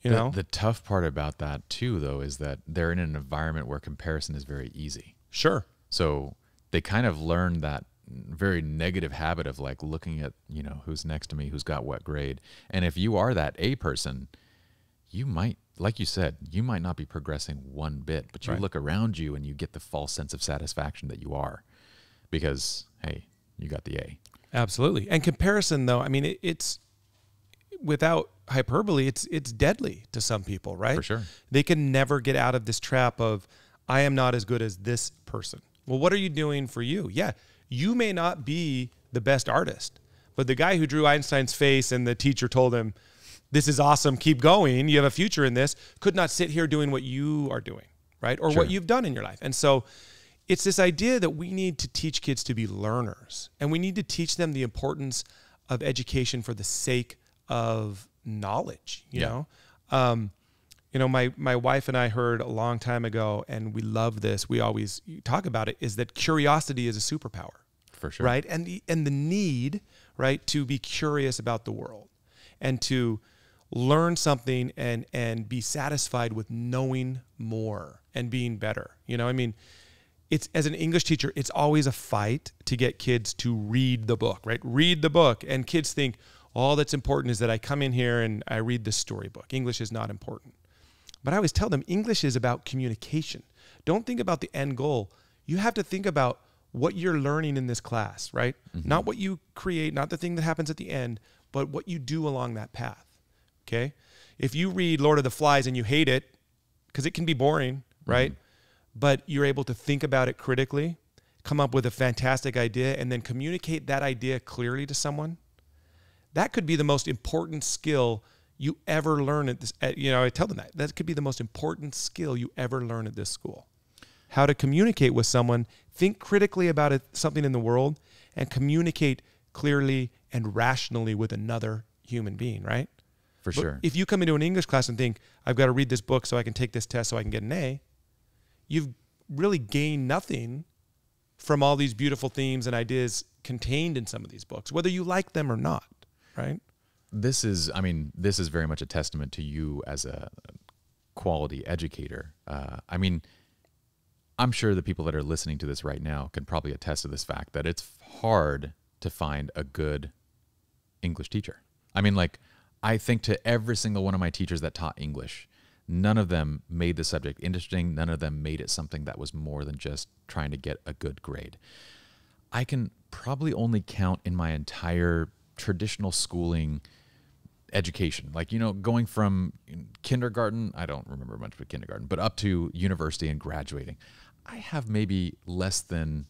You know? The tough part about that too, though, is that they're in an environment where comparison is very easy. Sure. So they kind of learn that very negative habit of like looking at, you know, who's next to me, who's got what grade. And if you are that A person, you might, like you said, you might not be progressing one bit, but you look around you and you get the false sense of satisfaction that you are because, hey, you got the A. Absolutely. And comparison, though, I mean, it's without hyperbole, it's deadly to some people, right? For sure. They can never get out of this trap of, I am not as good as this person. Well, what are you doing for you? Yeah, you may not be the best artist, but the guy who drew Einstein's face and the teacher told him, this is awesome, keep going, you have a future in this, could not sit here doing what you are doing, right? Or what you've done in your life. And so it's this idea that we need to teach kids to be learners, and we need to teach them the importance of education for the sake of knowledge, you know? My wife and I heard a long time ago, and we love this, we always talk about it, is that curiosity is a superpower. For sure. Right? And the need, right, to be curious about the world and to learn something and be satisfied with knowing more and being better. You know, I mean, it's, as an English teacher, it's always a fight to get kids to read the book, right? Read the book. And kids think all that's important is that I come in here and I read the storybook. English is not important. But I always tell them English is about communication. Don't think about the end goal. You have to think about what you're learning in this class, right? Mm-hmm. Not what you create, not the thing that happens at the end, but what you do along that path, okay? If you read Lord of the Flies and you hate it, because it can be boring, right? Mm-hmm. But you're able to think about it critically, come up with a fantastic idea, and then communicate that idea clearly to someone, that could be the most important skill you ever learn at this. I tell them that could be the most important skill you ever learn at this school. How to communicate with someone, think critically about something in the world, and communicate clearly and rationally with another human being, right? For sure. If you come into an English class and think, I've got to read this book so I can take this test so I can get an A, you've really gained nothing from all these beautiful themes and ideas contained in some of these books, whether you like them or not, right? This is very much a testament to you as a quality educator. I'm sure the people that are listening to this right now can probably attest to this fact that it's hard to find a good English teacher. I think to every single one of my teachers that taught English, none of them made the subject interesting. None of them made it something that was more than just trying to get a good grade. I can probably only count in my entire traditional schooling education, going from kindergarten, I don't remember much about kindergarten, but up to university and graduating, I have maybe less than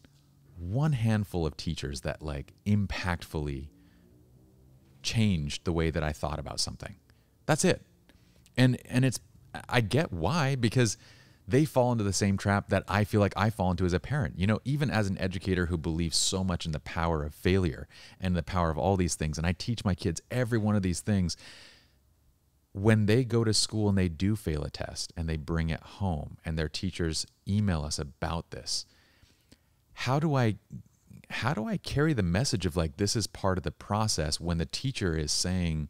one handful of teachers that impactfully changed the way that I thought about something. That's it. And I get why, because they fall into the same trap that I feel like I fall into as a parent. Even as an educator who believes so much in the power of failure and the power of all these things, and I teach my kids every one of these things, when they go to school and they do fail a test and they bring it home and their teachers email us about this, how do I carry the message of this is part of the process when the teacher is saying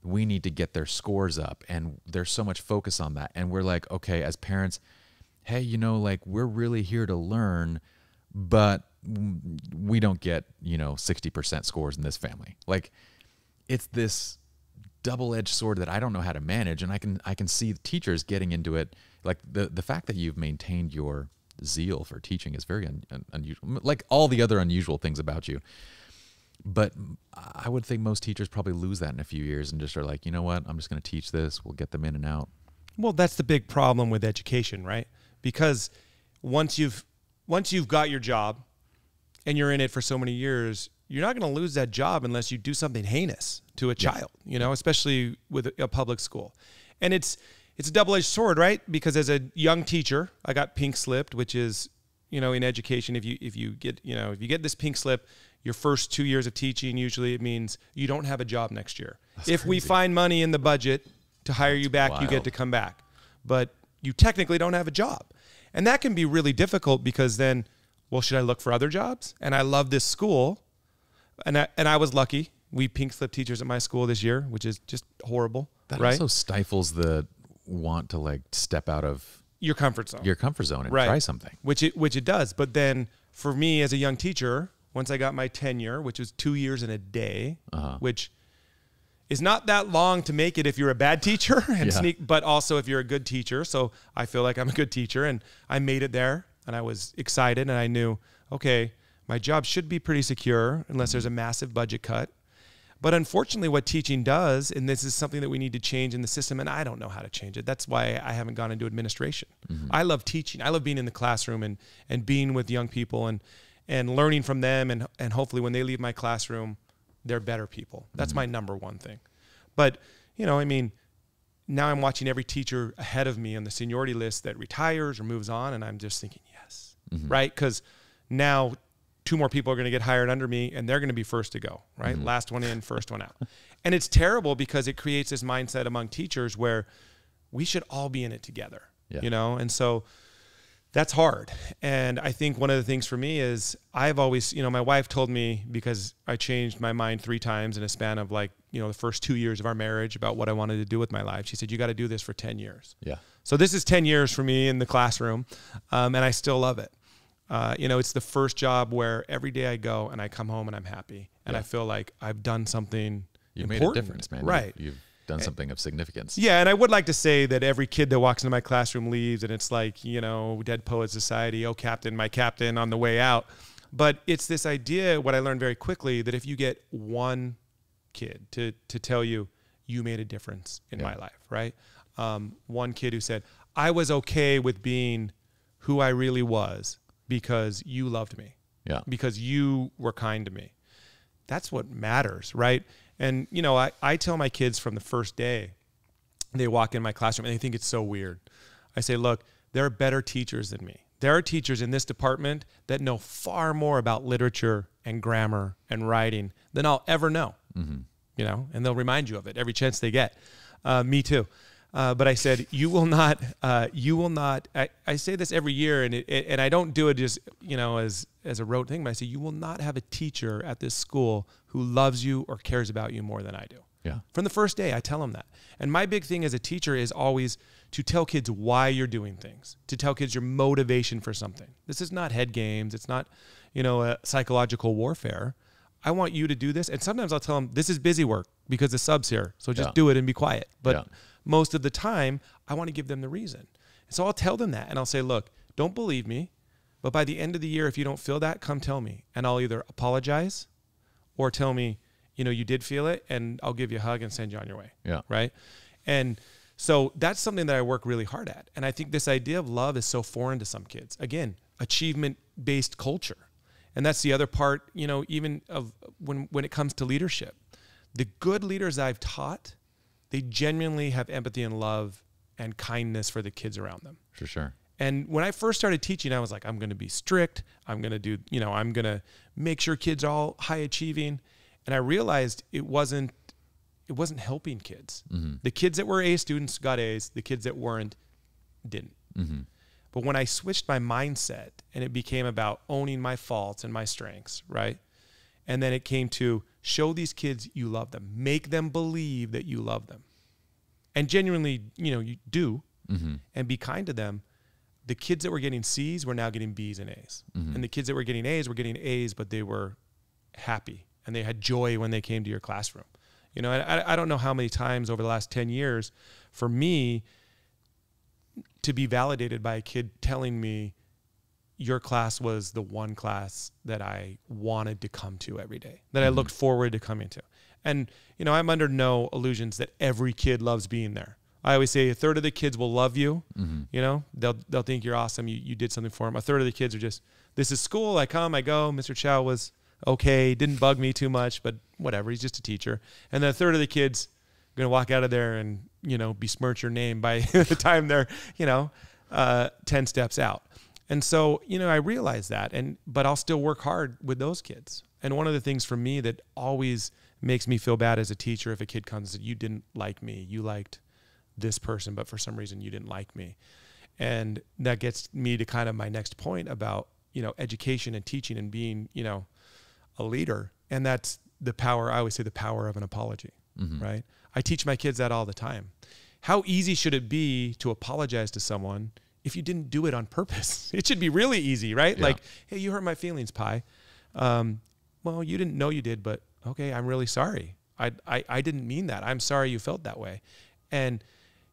we need to get their scores up and there's so much focus on that, and we're like, okay, as parents, hey, we're really here to learn, but we don't get 60% scores in this family. It's this double-edged sword that I don't know how to manage, and I can see teachers getting into it. The fact that you've maintained your zeal for teaching is very unusual, like all the other unusual things about you. But I would think most teachers probably lose that in a few years and just are like, you know what, I'm just going to teach this. We'll get them in and out. Well, that's the big problem with education, right? Because once you've got your job and you're in it for so many years, you're not going to lose that job unless you do something heinous to a child, especially with a public school. And it's a double-edged sword, right? Because as a young teacher, I got pink slipped, which is, in education, if you get this pink slip, your first 2 years of teaching, usually it means you don't have a job next year. That's crazy. We find money in the budget to hire you back, you get to come back. But you technically don't have a job. And that can be really difficult because then, well, should I look for other jobs? And I love this school. And I was lucky. We pink slip teachers at my school this year, which is just horrible. That right? also stifles the want to step out of your comfort zone and try something. Which it does. But then for me as a young teacher, once I got my tenure, which was 2 years and a day, which is not that long to make it if you're a bad teacher but also if you're a good teacher. So I feel like I'm a good teacher, and I made it there, and I was excited, and I knew, okay, my job should be pretty secure unless there's a massive budget cut. But unfortunately, what teaching does, and this is something that we need to change in the system, and I don't know how to change it. That's why I haven't gone into administration. Mm-hmm. I love teaching. I love being in the classroom and being with young people and learning from them, and hopefully when they leave my classroom, they're better people. That's my number one thing. But, now I'm watching every teacher ahead of me on the seniority list that retires or moves on. And I'm just thinking, yes, right? Because now 2 more people are going to get hired under me and they're going to be first to go, right? Last one in, first one out. And it's terrible because it creates this mindset among teachers where we should all be in it together, you know? And so that's hard. And I think one of the things for me is I've always, you know, my wife told me, because I changed my mind 3 times in a span of like, you know, the first 2 years of our marriage about what I wanted to do with my life. She said, you got to do this for 10 years. Yeah. So this is 10 years for me in the classroom. And I still love it. You know, it's the first job where every day I go and I come home and I'm happy and I feel like I've done something important. Made a difference, man. Right. You've done something of significance. Yeah. And I would like to say that every kid that walks into my classroom leaves and it's like, you know, Dead Poet Society, oh, captain, my captain on the way out. But it's this idea, what I learned very quickly, that if you get one kid to tell you, you made a difference in my life, right? One kid who said, I was okay with being who I really was because you loved me, because you were kind to me. That's what matters, right? And, you know, I tell my kids from the first day, they walk in my classroom and they think it's so weird. I say, look, there are better teachers than me. There are teachers in this department that know far more about literature and grammar and writing than I'll ever know, you know, and they'll remind you of it every chance they get. Me too. But I said, you will not, I say this every year and I don't do it just, you know, as a rote thing, but I say, you will not have a teacher at this school who loves you or cares about you more than I do. Yeah. From the first day, I tell them that. And my big thing as a teacher is always to tell kids why you're doing things, to tell kids your motivation for something. This is not head games. It's not, you know, a psychological warfare. I want you to do this. And sometimes I'll tell them, this is busy work because the sub's here. So just do it and be quiet. But most of the time, I want to give them the reason. So I'll tell them that. And I'll say, look, don't believe me. But by the end of the year, if you don't feel that, come tell me. And I'll either apologize or tell me, you know, you did feel it, and I'll give you a hug and send you on your way. Yeah. Right. And so that's something that I work really hard at. And I think this idea of love is so foreign to some kids. Again, achievement-based culture. And that's the other part, you know, even of when it comes to leadership. The good leaders I've taught, they genuinely have empathy and love and kindness for the kids around them. For sure. And when I first started teaching, I was like, I'm going to be strict. I'm going to do, you know, I'm going to make sure kids are all high achieving. And I realized it wasn't helping kids. The kids that were A students got A's. The kids that weren't didn't. But when I switched my mindset and it became about owning my faults and my strengths, right? And then it came to show these kids you love them. Make them believe that you love them. And genuinely, you know, you do. And be kind to them. The kids that were getting C's were now getting B's and A's. And the kids that were getting A's, but they were happy. And they had joy when they came to your classroom. You know, I don't know how many times over the last 10 years for me to be validated by a kid telling me your class was the one class that I wanted to come to every day, that I looked forward to coming to. And, you know, I'm under no illusions that every kid loves being there. I always say 1/3 of the kids will love you. You know, they'll think you're awesome. You did something for them. 1/3 of the kids are just, this is school. I come, I go. Mr. Chow was okay, didn't bug me too much, but whatever, he's just a teacher. And then 1/3 of the kids are going to walk out of there and, you know, besmirch your name by the time they're, you know, 10 steps out. And so, you know, I realize that, but I'll still work hard with those kids. And one of the things for me that always makes me feel bad as a teacher, if a kid comes and says, you didn't like me, you liked this person, but for some reason you didn't like me. And that gets me to kind of my next point about, you know, education and teaching and being, you know, a leader. And that's the power, I always say the power of an apology, right? I teach my kids that all the time. How easy should it be to apologize to someone if you didn't do it on purpose? It should be really easy, right? Like, hey, you hurt my feelings, Pi. Well, you didn't know you did, but okay, I'm really sorry. I didn't mean that. I'm sorry you felt that way. And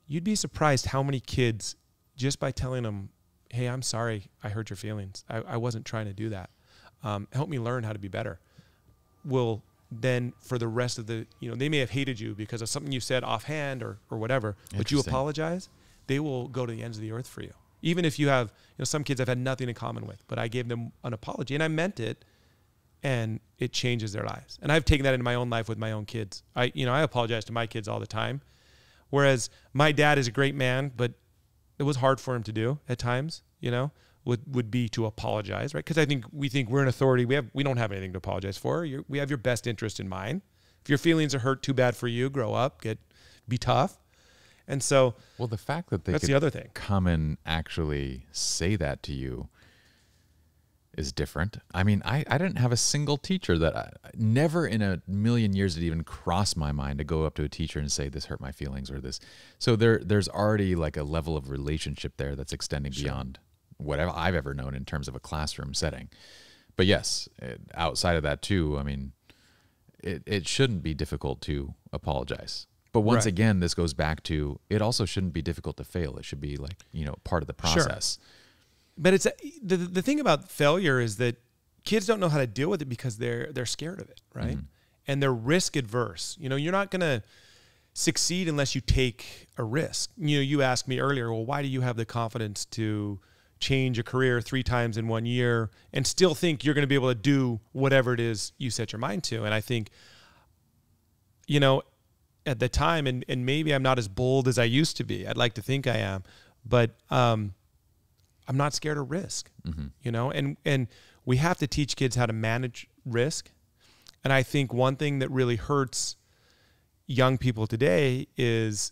you'd be surprised how many kids, just by telling them, hey, I'm sorry I hurt your feelings. I wasn't trying to do that. Help me learn how to be better. Will then for the rest of the, you know, they may have hated you because of something you said offhand or whatever, but you apologize, they will go to the ends of the earth for you. Even if you have, you know, some kids I've had nothing in common with, but I gave them an apology and I meant it, and it changes their lives. And I've taken that into my own life with my own kids. I apologize to my kids all the time. Whereas my dad is a great man, but it was hard for him to do at times, would be to apologize, right? Because we think we're an authority. We don't have anything to apologize for. We have your best interest in mind. If your feelings are hurt, too bad for you. Grow up, be tough. And so, well, the fact that they that's the other thing. Come and actually say that to you is different. I mean, I didn't have a single teacher that never in a million years did even cross my mind to go up to a teacher and say, this hurt my feelings or this. So there's already like a level of relationship there that's extending beyond whatever I've ever known in terms of a classroom setting. But yes, outside of that too, I mean, it shouldn't be difficult to apologize. But once again, this goes back to, it also shouldn't be difficult to fail. It should be like, part of the process. Sure. But it's the thing about failure is that kids don't know how to deal with it because they're scared of it, right? Mm-hmm. And they're risk adverse. You're not going to succeed unless you take a risk. You asked me earlier, well, why do you have the confidence to change a career 3 times in 1 year and still think you're going to be able to do whatever it is you set your mind to? And I think, at the time, and maybe I'm not as bold as I used to be. I'd like to think I am, but I'm not scared of risk, and we have to teach kids how to manage risk. And I think one thing that really hurts young people today is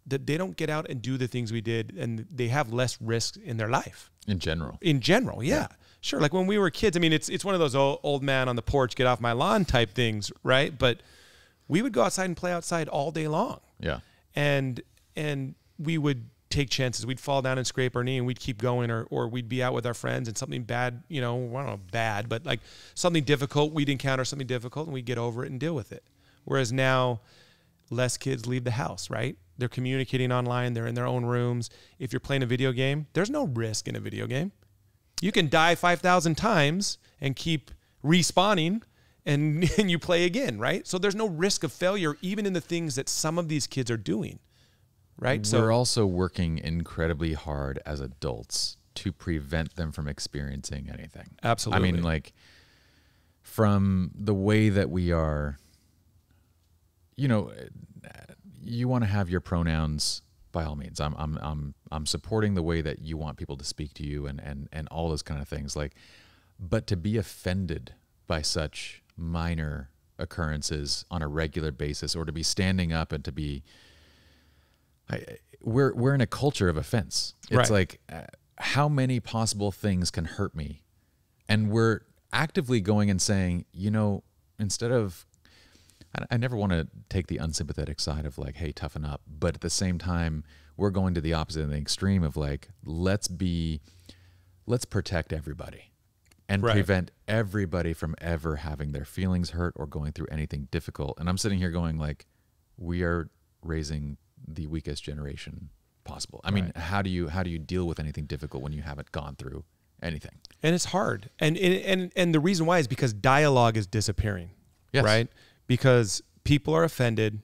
that they don't get out and do the things we did, and they have less risk in their life. In general, yeah. Sure. Like when we were kids, I mean, it's one of those old man on the porch, get off my lawn type things, right? But we would go outside and play outside all day long. Yeah. And we would take chances. We'd fall down and scrape our knee and we'd keep going, or we'd be out with our friends and something bad, I don't know, bad, but like something difficult, we'd encounter something difficult and we'd get over it and deal with it. Whereas now, less kids leave the house, right? They're communicating online. They're in their own rooms. If you're playing a video game, there's no risk in a video game. You can die 5,000 times and keep respawning and you play again, right? So there's no risk of failure even in the things that some of these kids are doing, right? We're also working incredibly hard as adults to prevent them from experiencing anything. Absolutely. I mean, like, from the way that we are, you want to have your pronouns by all means. I'm supporting the way that you want people to speak to you and all those kind of things. Like, but to be offended by such minor occurrences on a regular basis, or to be standing up and to be, we're in a culture of offense. It's like, how many possible things can hurt me? And we're actively going and saying, instead of, I never want to take the unsympathetic side of like, hey, toughen up. But at the same time, we're going to the opposite and the extreme of like, let's protect everybody and prevent everybody from ever having their feelings hurt or going through anything difficult. And I'm sitting here going like, we are raising the weakest generation possible. I mean, how do you deal with anything difficult when you haven't gone through anything? And it's hard. And the reason why is because dialogue is disappearing. Yes. Right? Because people are offended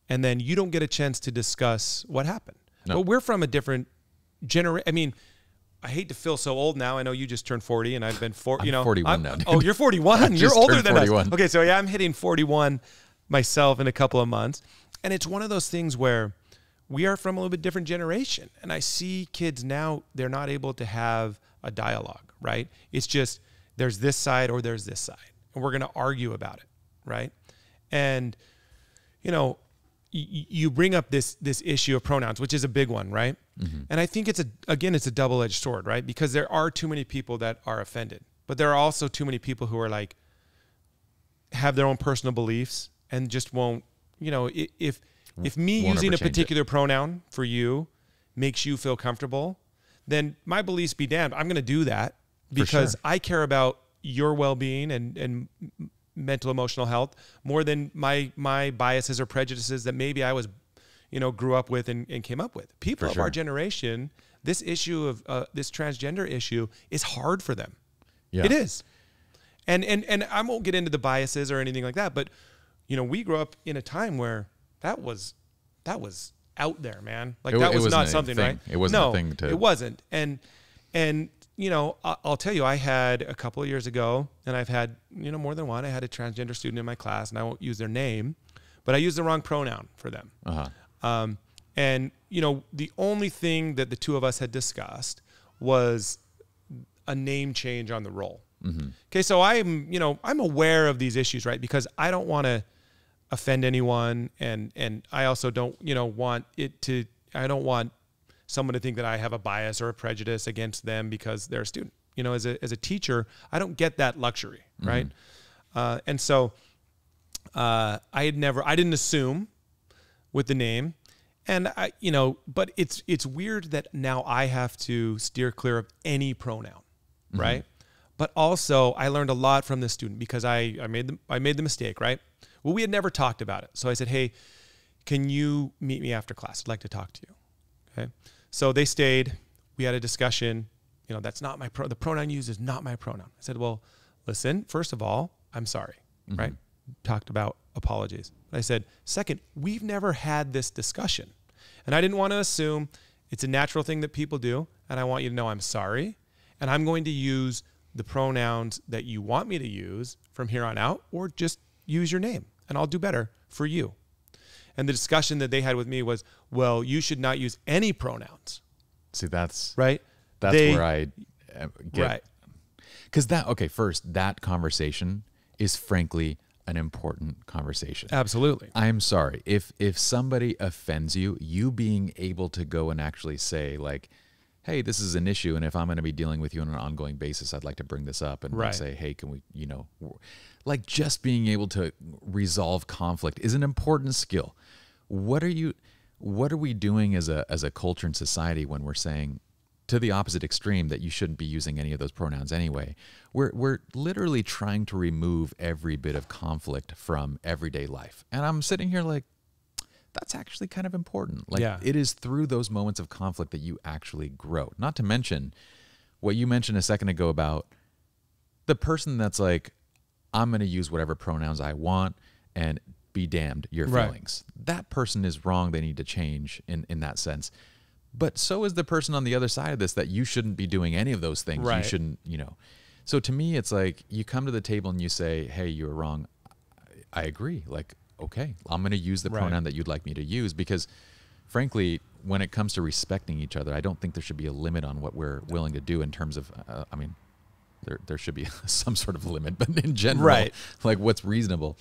and then you don't get a chance to discuss what happened. No. But we're from a different generation. I mean, I hate to feel so old now. I know you just turned 40 and I've been 41 now. Dude. Oh, you're 41? You're older than 41. Us. Okay, so yeah, I'm hitting 41 myself in a couple of months. And it's one of those things where we are from a little bit different generation. And I see kids now, they're not able to have a dialogue, right? It's just there's this side or there's this side. And we're going to argue about it, right? And, you bring up this issue of pronouns, which is a big one, right? Mm-hmm. And I think it's a double-edged sword, right? Because there are too many people that are offended, but there are also too many people who are like, have their own personal beliefs and just won't, if me using a particular pronoun for you makes you feel comfortable, then my beliefs be damned. I'm going to do that because I care about your well-being and mental emotional health more than my biases or prejudices that maybe I was, grew up with and came up with. People of our generation, this issue of this transgender issue is hard for them. Yeah. It is. And I won't get into the biases or anything like that, but we grew up in a time where that was out there, man. Like that was not something, right? It wasn't a thing to. It wasn't. And I'll tell you, I had a couple of years ago, and I've had, more than one. I had a transgender student in my class, and I won't use their name, but I used the wrong pronoun for them. Uh-huh. And, you know, the only thing that the two of us had discussed was a name change on the role. Mm-hmm. Okay. So I'm aware of these issues, right? Because I don't want to offend anyone. And I also don't, I don't want someone to think that I have a bias or a prejudice against them because they're a student. You know, as a teacher, I don't get that luxury, right? And so I didn't assume with the name, and but it's weird that now I have to steer clear of any pronoun, right? But also I learned a lot from this student because I made the mistake, right? Well, we had never talked about it, so I said, hey, can you meet me after class? I'd like to talk to you. Okay. So they stayed. We had a discussion. You know, that's not the pronoun used is not my pronoun. I said, well, listen, first of all, I'm sorry, right? Talked about apologies. I said, second, we've never had this discussion. And I didn't want to assume. It's a natural thing that people do. And I want you to know I'm sorry. And I'm going to use the pronouns that you want me to use from here on out, or just use your name and I'll do better for you. And the discussion that they had with me was, well, you should not use any pronouns. See, that's right. That's where I get, right. Because first, that conversation is frankly an important conversation. Absolutely. I'm sorry. If somebody offends you, you being able to go and actually say like, hey, this is an issue, and if I'm going to be dealing with you on an ongoing basis, I'd like to bring this up and right. say, hey, can we, like just being able to resolve conflict is an important skill. What are we doing as a culture and society when we're saying to the opposite extreme that you shouldn't be using any of those pronouns anyway? We're literally trying to remove every bit of conflict from everyday life. And I'm sitting here like, that's actually kind of important. Like it is through those moments of conflict that you actually grow. Not to mention what you mentioned a second ago about the person that's like, I'm going to use whatever pronouns I want and be damned your feelings. Right. That person is wrong. They need to change in that sense. But so is the person on the other side of this, that you shouldn't be doing any of those things. Right. You shouldn't, So to me, it's like you come to the table and you say, hey, you were wrong. I agree. Like, okay, I'm going to use the pronoun that you'd like me to use, because frankly, when it comes to respecting each other, I don't think there should be a limit on what we're willing to do in terms of, there should be some sort of limit, but in general, like what's reasonable.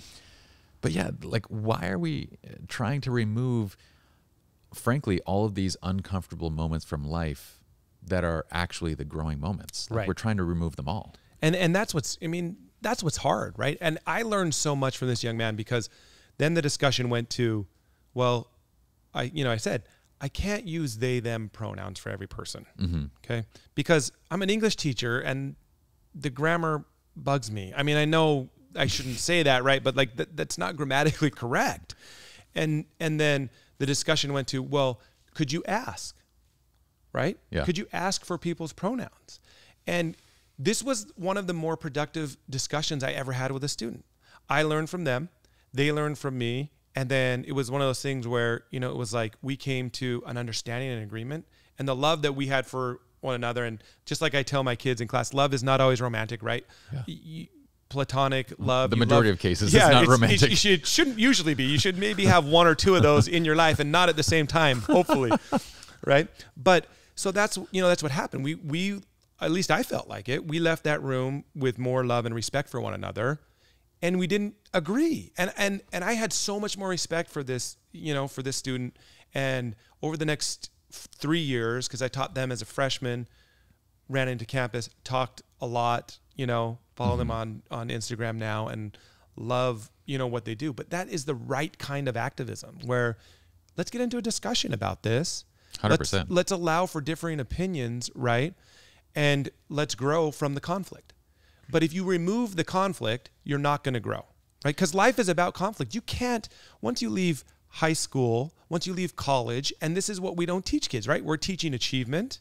But yeah, like why are we trying to remove, frankly, all of these uncomfortable moments from life that are actually the growing moments? Like we're trying to remove them all. And that's what's hard, right? And I learned so much from this young man, because then the discussion went to, well, I said, I can't use they, them pronouns for every person. Okay. Because I'm an English teacher and the grammar bugs me. I mean, I know I shouldn't say that, right? But like that's not grammatically correct. And then the discussion went to, well, could you ask, right? Yeah. Could you ask for people's pronouns? And this was one of the more productive discussions I ever had with a student. I learned from them. They learned from me. And then it was one of those things where, it was like we came to an understanding and agreement, and the love that we had for one another. And just like I tell my kids in class, love is not always romantic, right? Yeah. Platonic love. The majority of cases, it's not romantic. It shouldn't usually be. You should maybe have one or two of those in your life and not at the same time, hopefully. Right. But so that's what happened. We, at least I felt like it. We left that room with more love and respect for one another, and we didn't agree. And I had so much more respect for this, for this student. And over the next 3 years, because I taught them as a freshman, ran into campus, talked a lot, follow them on Instagram now, and love, what they do. But that is the right kind of activism, where let's get into a discussion about this. 100%. Let's allow for differing opinions, right? And let's grow from the conflict. But if you remove the conflict, you're not going to grow, right? Because life is about conflict. You can't, once you leave high school, once you leave college, and this is what we don't teach kids, right? We're teaching achievement.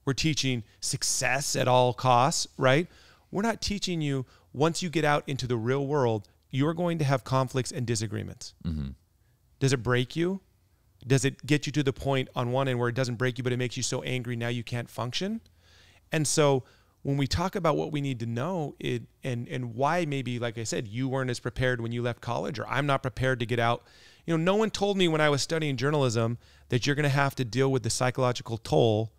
We're teaching success at all costs, right? We're not teaching you, once you get out into the real world, you're going to have conflicts and disagreements. Does it break you? Does it get you to the point on one end where it doesn't break you, but it makes you so angry now you can't function? And so when we talk about what we need to know, and why maybe, like I said, you weren't as prepared when you left college, or I'm not prepared to get out no one told me when I was studying journalism that you're going to have to deal with the psychological toll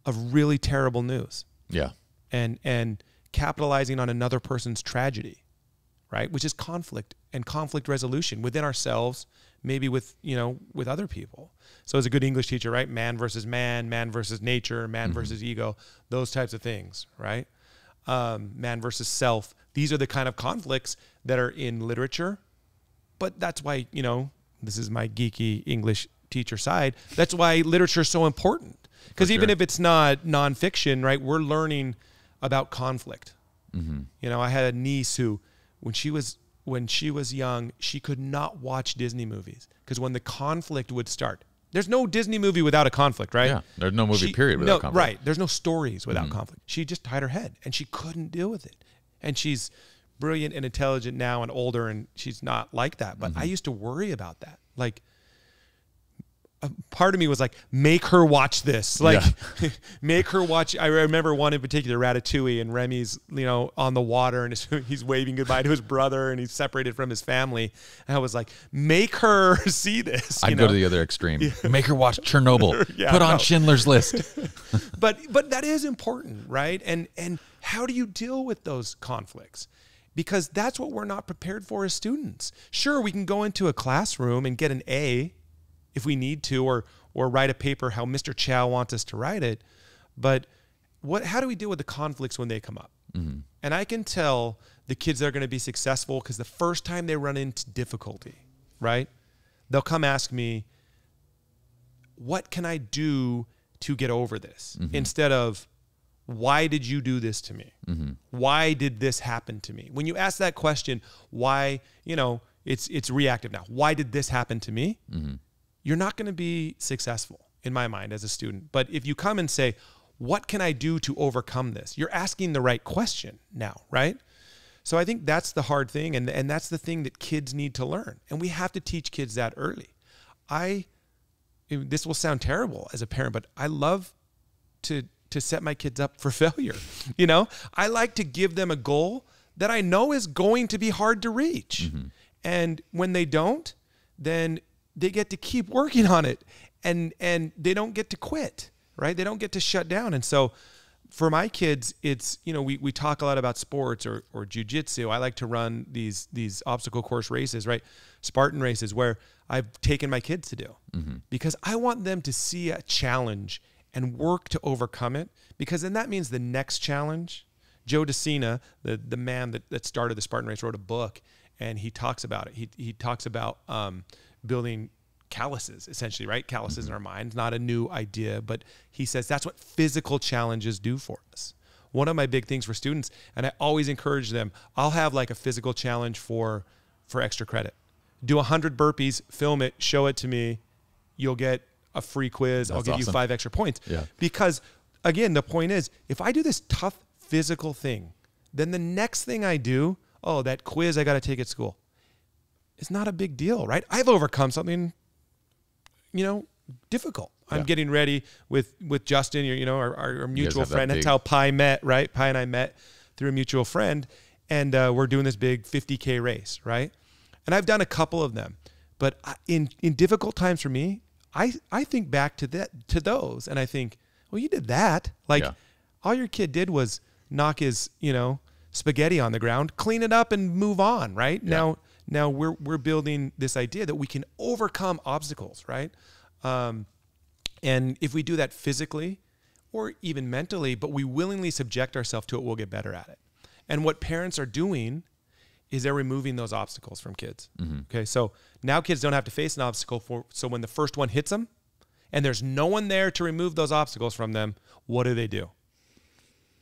of really terrible news. Yeah. And capitalizing on another person's tragedy, right? Which is conflict and conflict resolution within ourselves, maybe with other people. So as a good English teacher, right? Man versus nature, man versus ego, those types of things, right? Man versus self. These are the kind of conflicts that are in literature. But that's why, this is my geeky English teacher side. That's why literature is so important. Because even if it's not nonfiction, right, we're learning about conflict. Mm-hmm. I had a niece who, when she was young, she could not watch Disney movies because when the conflict would start, there's no Disney movie without a conflict, right? Yeah, there's no movie period without conflict. Right, there's no stories without conflict. She just tied her head and she couldn't deal with it. And she's brilliant and intelligent now and older, and she's not like that. But I used to worry about that. Like, a part of me was like, make her watch this. Like, make her watch. I remember one in particular, Ratatouille, and Remy's, on the water, and he's waving goodbye to his brother, and he's separated from his family. And I was like, make her see this. I'd go to the other extreme. Yeah. Make her watch Chernobyl. Put on Schindler's List. But that is important, right? And how do you deal with those conflicts? Because that's what we're not prepared for as students. Sure, we can go into a classroom and get an A if we need to, or write a paper how Mr. Chow wants us to write it. But how do we deal with the conflicts when they come up? Mm-hmm. And I can tell the kids that are going to be successful because the first time they run into difficulty, right, they'll come ask me, what can I do to get over this? Mm-hmm. Instead of, why did you do this to me? Mm-hmm. Why did this happen to me? When you ask that question, why, it's reactive now. Why did this happen to me? Mm-hmm. You're not going to be successful in my mind as a student. But if you come and say, what can I do to overcome this? You're asking the right question now, right? So I think that's the hard thing. And that's the thing that kids need to learn. And we have to teach kids that early. This will sound terrible as a parent, but I love to set my kids up for failure. I like to give them a goal that I know is going to be hard to reach. Mm-hmm. And when they don't, then they get to keep working on it, and they don't get to quit, right? They don't get to shut down. And so for my kids, it's, we talk a lot about sports or jujitsu. I like to run these obstacle course races, right? Spartan races where I've taken my kids to do, because I want them to see a challenge and work to overcome it, because then that means the next challenge. Joe DeCina, the man that started the Spartan race, wrote a book, and he talks about it. He talks about building calluses, essentially, right? Calluses in our minds, not a new idea, but he says that's what physical challenges do for us. One of my big things for students, and I always encourage them, I'll have like a physical challenge for extra credit. Do 100 burpees, film it, show it to me. You'll get a free quiz. I'll give you 5 extra points. Yeah. Because again, the point is, if I do this tough physical thing, then the next thing I do, that quiz I got to take at school, it's not a big deal, right? I've overcome something, difficult. Yeah. I'm getting ready with Justin, our mutual friend. That's how Pi met, right? Pi and I met through a mutual friend, and we're doing this big 50K race, right? And I've done a couple of them, but in difficult times for me, I think back to those, and I think, well, you did that. All your kid did was knock his, spaghetti on the ground, clean it up, and move on, right? Yeah. Now we're building this idea that we can overcome obstacles, right? And if we do that physically or even mentally, but we willingly subject ourselves to it, we'll get better at it. And what parents are doing is they're removing those obstacles from kids. Mm-hmm. Okay, so now kids don't have to face an obstacle so when the first one hits them and there's no one there to remove those obstacles from them, what do?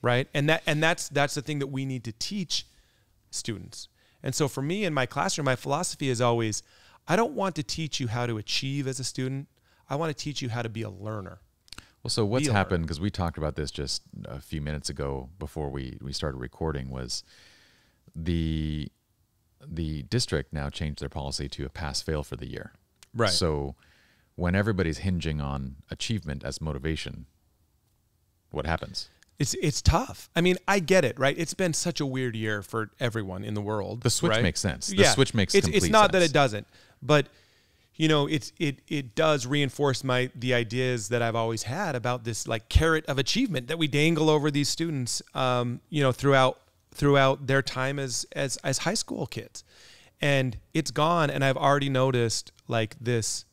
Right? And that's the thing that we need to teach students. And so for me in my classroom, my philosophy is always, I don't want to teach you how to achieve as a student. I want to teach you how to be a learner. Well, so what's happened, because we talked about this just a few minutes ago before we started recording, was the district now changed their policy to a pass-fail for the year. Right. So when everybody's hinging on achievement as motivation, what happens? It's tough. I mean, I get it, right? It's been such a weird year for everyone in the world. The switch right? makes sense. The switch makes complete sense. It's not that it doesn't, but it does reinforce the ideas that I've always had about this like carrot of achievement that we dangle over these students, throughout their time as high school kids. And it's gone. And I've already noticed like this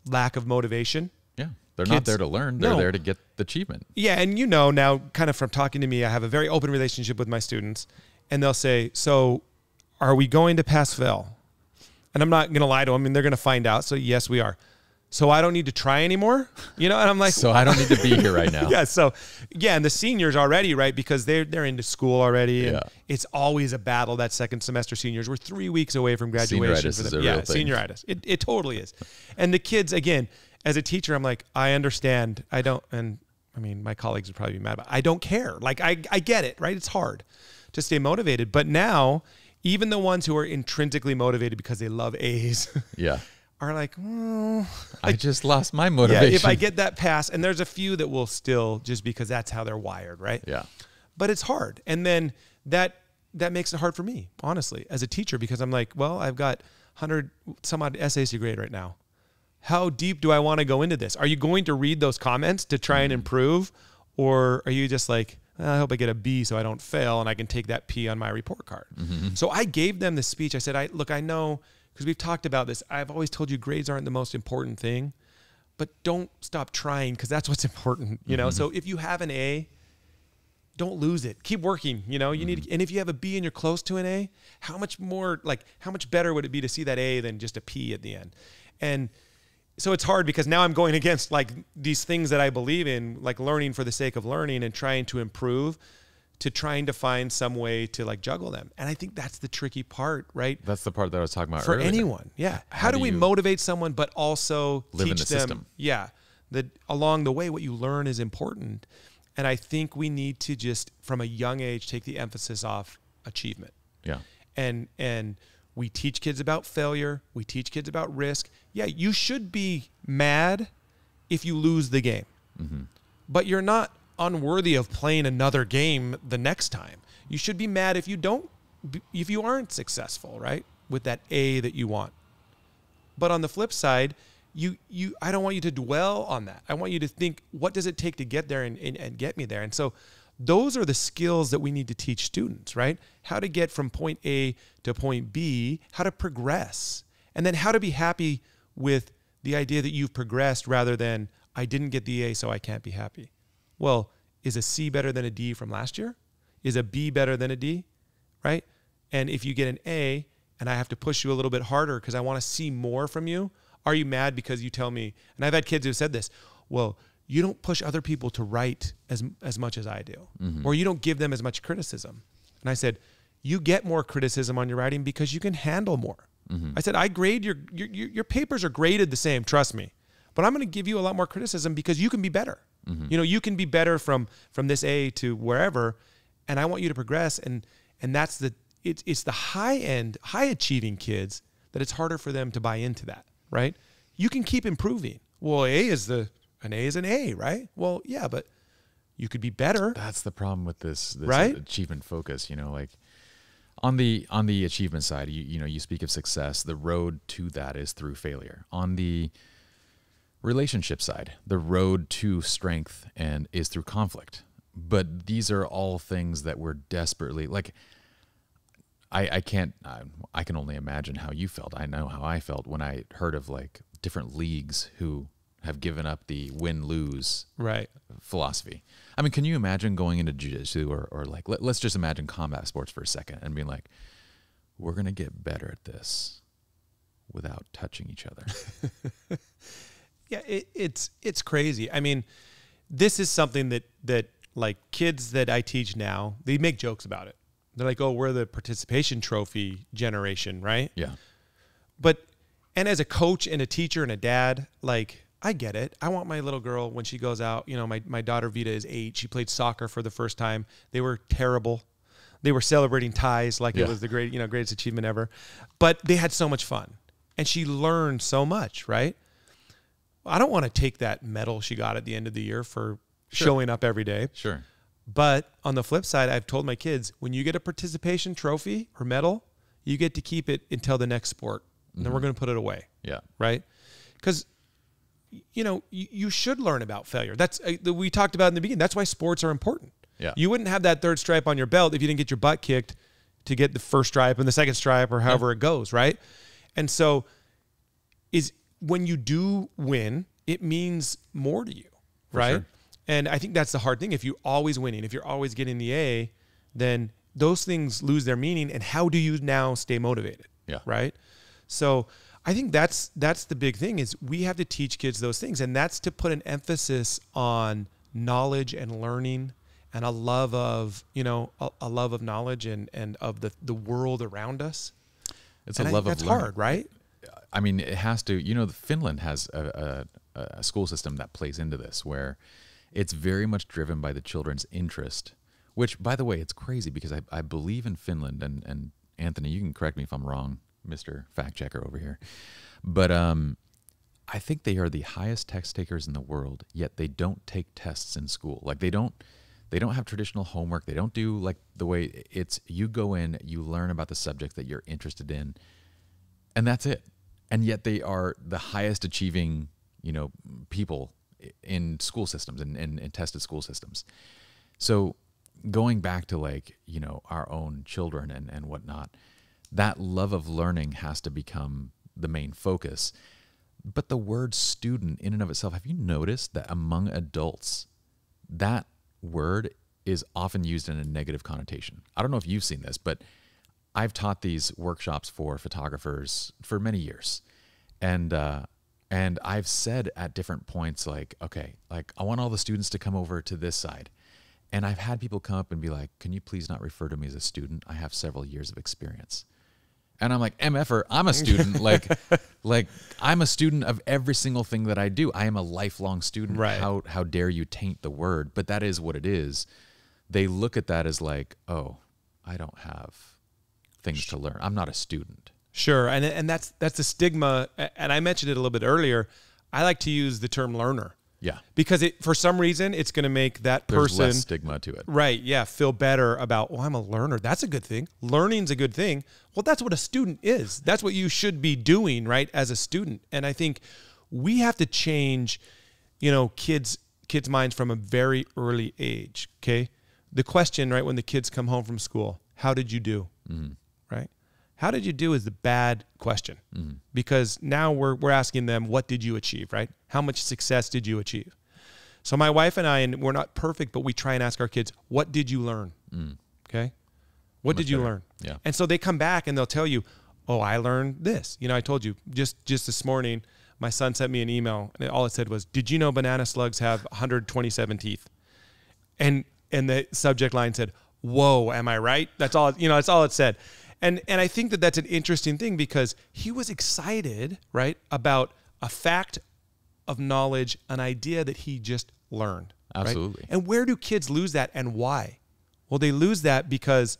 lack of motivation. Yeah. They're not there to learn. They're there to get the achievement. Yeah. And now kind of from talking to me, I have a very open relationship with my students, and they'll say, so are we going to pass fail? And I'm not going to lie to them, and they're going to find out. So yes, we are. So I don't need to try anymore, And I'm like, so I don't need to be here right now. Yeah. So yeah, and the seniors already, right? Because they're into school already, and it's always a battle. That second semester seniors, we're 3 weeks away from graduation. Senioritis is a real thing. Senioritis. It totally is. And the kids, again, as a teacher, I'm like, I understand. I don't, and I mean, my colleagues would probably be mad, but I don't care. Like I get it, right? It's hard to stay motivated, but now even the ones who are intrinsically motivated because they love A's, are like, I just lost my motivation. Yeah, if I get that pass, and there's a few that will still, just because that's how they're wired, right? Yeah. But it's hard. And then that makes it hard for me, honestly, as a teacher, because I'm like, well, I've got 100 some odd essays to grade right now. How deep do I want to go into this? Are you going to read those comments to try and improve? Or are you just like, I hope I get a B so I don't fail and I can take that P on my report card? Mm-hmm. So I gave them the speech. I said, I know, because we've talked about this. I've always told you grades aren't the most important thing, but don't stop trying, because that's what's important, know? So if you have an A, don't lose it. Keep working, you need, and if you have a B and you're close to an A, how much better would it be to see that A than just a P at the end? And so it's hard, because now I'm going against like these things that I believe in, like learning for the sake of learning and trying to improve, to trying to find some way to like juggle them. And I think that's the tricky part, right? That's the part that I was talking about for earlier. Anyone. Yeah. How do we motivate someone, but also live teach in the them, system? Yeah, that along the way, what you learn is important. And I think we need to just, from a young age, take the emphasis off achievement. Yeah. And we teach kids about failure. We teach kids about risk. Yeah, you should be mad if you lose the game, but you're not unworthy of playing another game the next time. You should be mad if you aren't successful, right? With that A that you want. But on the flip side, I don't want you to dwell on that. I want you to think, what does it take to get there and get me there? And so those are the skills that we need to teach students, right? How to get from point A to point B, how to progress, and then how to be happy with the idea that you've progressed rather than, I didn't get the A, so I can't be happy. Well, is a C better than a D from last year? Is a B better than a D, right? And if you get an A and I have to push you a little bit harder because I want to see more from you, are you mad because you tell me, and I've had kids who said this, well, you don't push other people to write as much as I do, or you don't give them as much criticism. And I said, you get more criticism on your writing because you can handle more. I said, I grade your papers are graded the same, trust me, but I'm going to give you a lot more criticism because you can be better. You can be better from this A to wherever, and I want you to progress. And that's it's the high achieving kids that it's harder for them to buy into that, right? You can keep improving. Well, an A is an A, right? Well, yeah, but you could be better. That's the problem with this right? achievement focus, like on the achievement side, you speak of success, the road to that is through failure. On the relationship side, the road to strength is through conflict. But these are all things that we're desperately, like, I can only imagine how you felt. I know how I felt when I heard of like different leagues who have given up the win-lose philosophy. I mean, can you imagine going into jiu-jitsu or like, let's just imagine combat sports for a second and being like, we're going to get better at this without touching each other. Yeah, it's crazy. I mean, this is something that like kids that I teach now, they make jokes about it. They're like, oh, we're the participation trophy generation, right? Yeah. And as a coach and a teacher and a dad, like, I get it. I want my little girl, when she goes out, my daughter Vita is 8. She played soccer for the first time. They were terrible. They were celebrating ties like it was the greatest achievement ever. But they had so much fun. And she learned so much, right? I don't want to take that medal she got at the end of the year for showing up every day. Sure. But on the flip side, I've told my kids, when you get a participation trophy or medal, you get to keep it until the next sport and then we're going to put it away. Yeah. Right? Because, you know, you should learn about failure. That's we talked about in the beginning. That's why sports are important. Yeah. You wouldn't have that third stripe on your belt if you didn't get your butt kicked to get the first stripe and the second stripe or however it goes, right? And so when you do win, it means more to you, right? Sure. And I think that's the hard thing. If you're always winning, if you're always getting the A, then those things lose their meaning. And how do you now stay motivated? Yeah. Right? So I think that's the big thing is we have to teach kids those things. And that's to put an emphasis on knowledge and learning and a love of, you know, a love of knowledge and of the world around us. It's a love of learning. That's hard, right? I mean, it has to, you know, Finland has a school system that plays into this where it's very much driven by the children's interest, which, by the way, it's crazy because I believe in Finland, and Anthony, you can correct me if I'm wrong, Mr. Fact Checker over here, but I think they are the highest test takers in the world, yet they don't take tests in school. Like they don't have traditional homework. They don't do like the way it's, you go in, you learn about the subject that you're interested in, and that's it. And yet they are the highest achieving, you know, people in school systems and tested school systems. So going back to like, you know, our own children and whatnot, that love of learning has to become the main focus. But the word student in and of itself, have you noticed that among adults, that word is often used in a negative connotation? I don't know if you've seen this, but I've taught these workshops for photographers for many years. And I've said at different points, like, okay, like I want all the students to come over to this side. And I've had people come up and be like, can you please not refer to me as a student? I have several years of experience. And I'm like, MFer, I'm a student. like I'm a student of every single thing that I do. I am a lifelong student. Right. How dare you taint the word? But that is what it is. They look at that as like, oh, I don't have things to learn. I'm not a student. Sure. And that's the stigma. And I mentioned it a little bit earlier. I like to use the term learner. Yeah. Because for some reason, it's going to make that person. There's less stigma to it. Right. Yeah. Feel better about, well, I'm a learner. That's a good thing. Learning's a good thing. Well, that's what a student is. That's what you should be doing, right, as a student. And I think we have to change, you know, kids' minds from a very early age. Okay. The question, right, when the kids come home from school, how did you do? Mm-hmm. Right? How did you do is the bad question, because now we're asking them, what did you achieve, right? How much success did you achieve? So my wife and I, and we're not perfect, but we try and ask our kids, what did you learn? Okay. What did you learn? Yeah. And so they come back and they'll tell you, oh, I learned this. You know, I told you just this morning, my son sent me an email and all it said was, did you know banana slugs have 127 teeth? And the subject line said, whoa, am I right? That's all, you know, that's all it said. And I think that that's an interesting thing because he was excited, right, about a fact of knowledge, an idea that he just learned. Absolutely. Right? And where do kids lose that and why? Well, they lose that because,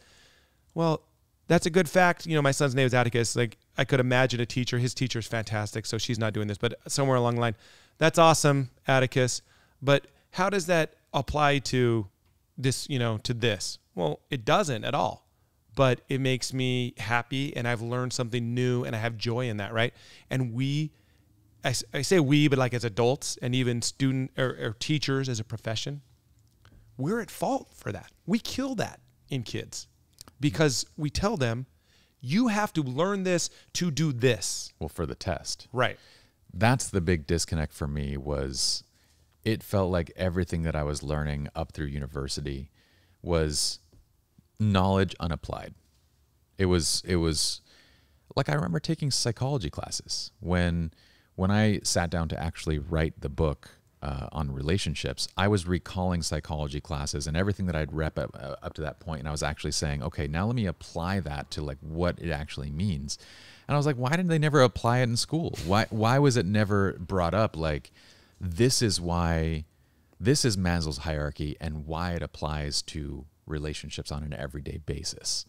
well, that's a good fact. You know, my son's name is Atticus. Like, I could imagine a teacher. His teacher's fantastic, so she's not doing this. But somewhere along the line, that's awesome, Atticus. But how does that apply to this, you know, to this? Well, it doesn't at all. But it makes me happy, and I've learned something new, and I have joy in that, right? And I say we, but like as adults and even student or teachers as a profession, we're at fault for that. We kill that in kids because we tell them, you have to learn this to do this. Well, for the test. Right. That's the big disconnect for me was it felt like everything that I was learning up through university was knowledge unapplied. It was like I remember taking psychology classes when I sat down to actually write the book on relationships. I was recalling psychology classes and everything that I'd rep up to that point, and I was actually saying, okay, now let me apply that to like what it actually means. And I was like, why didn't they never apply it in school? Why was it never brought up? Like, this is Maslow's hierarchy and why it applies to relationships on an everyday basis.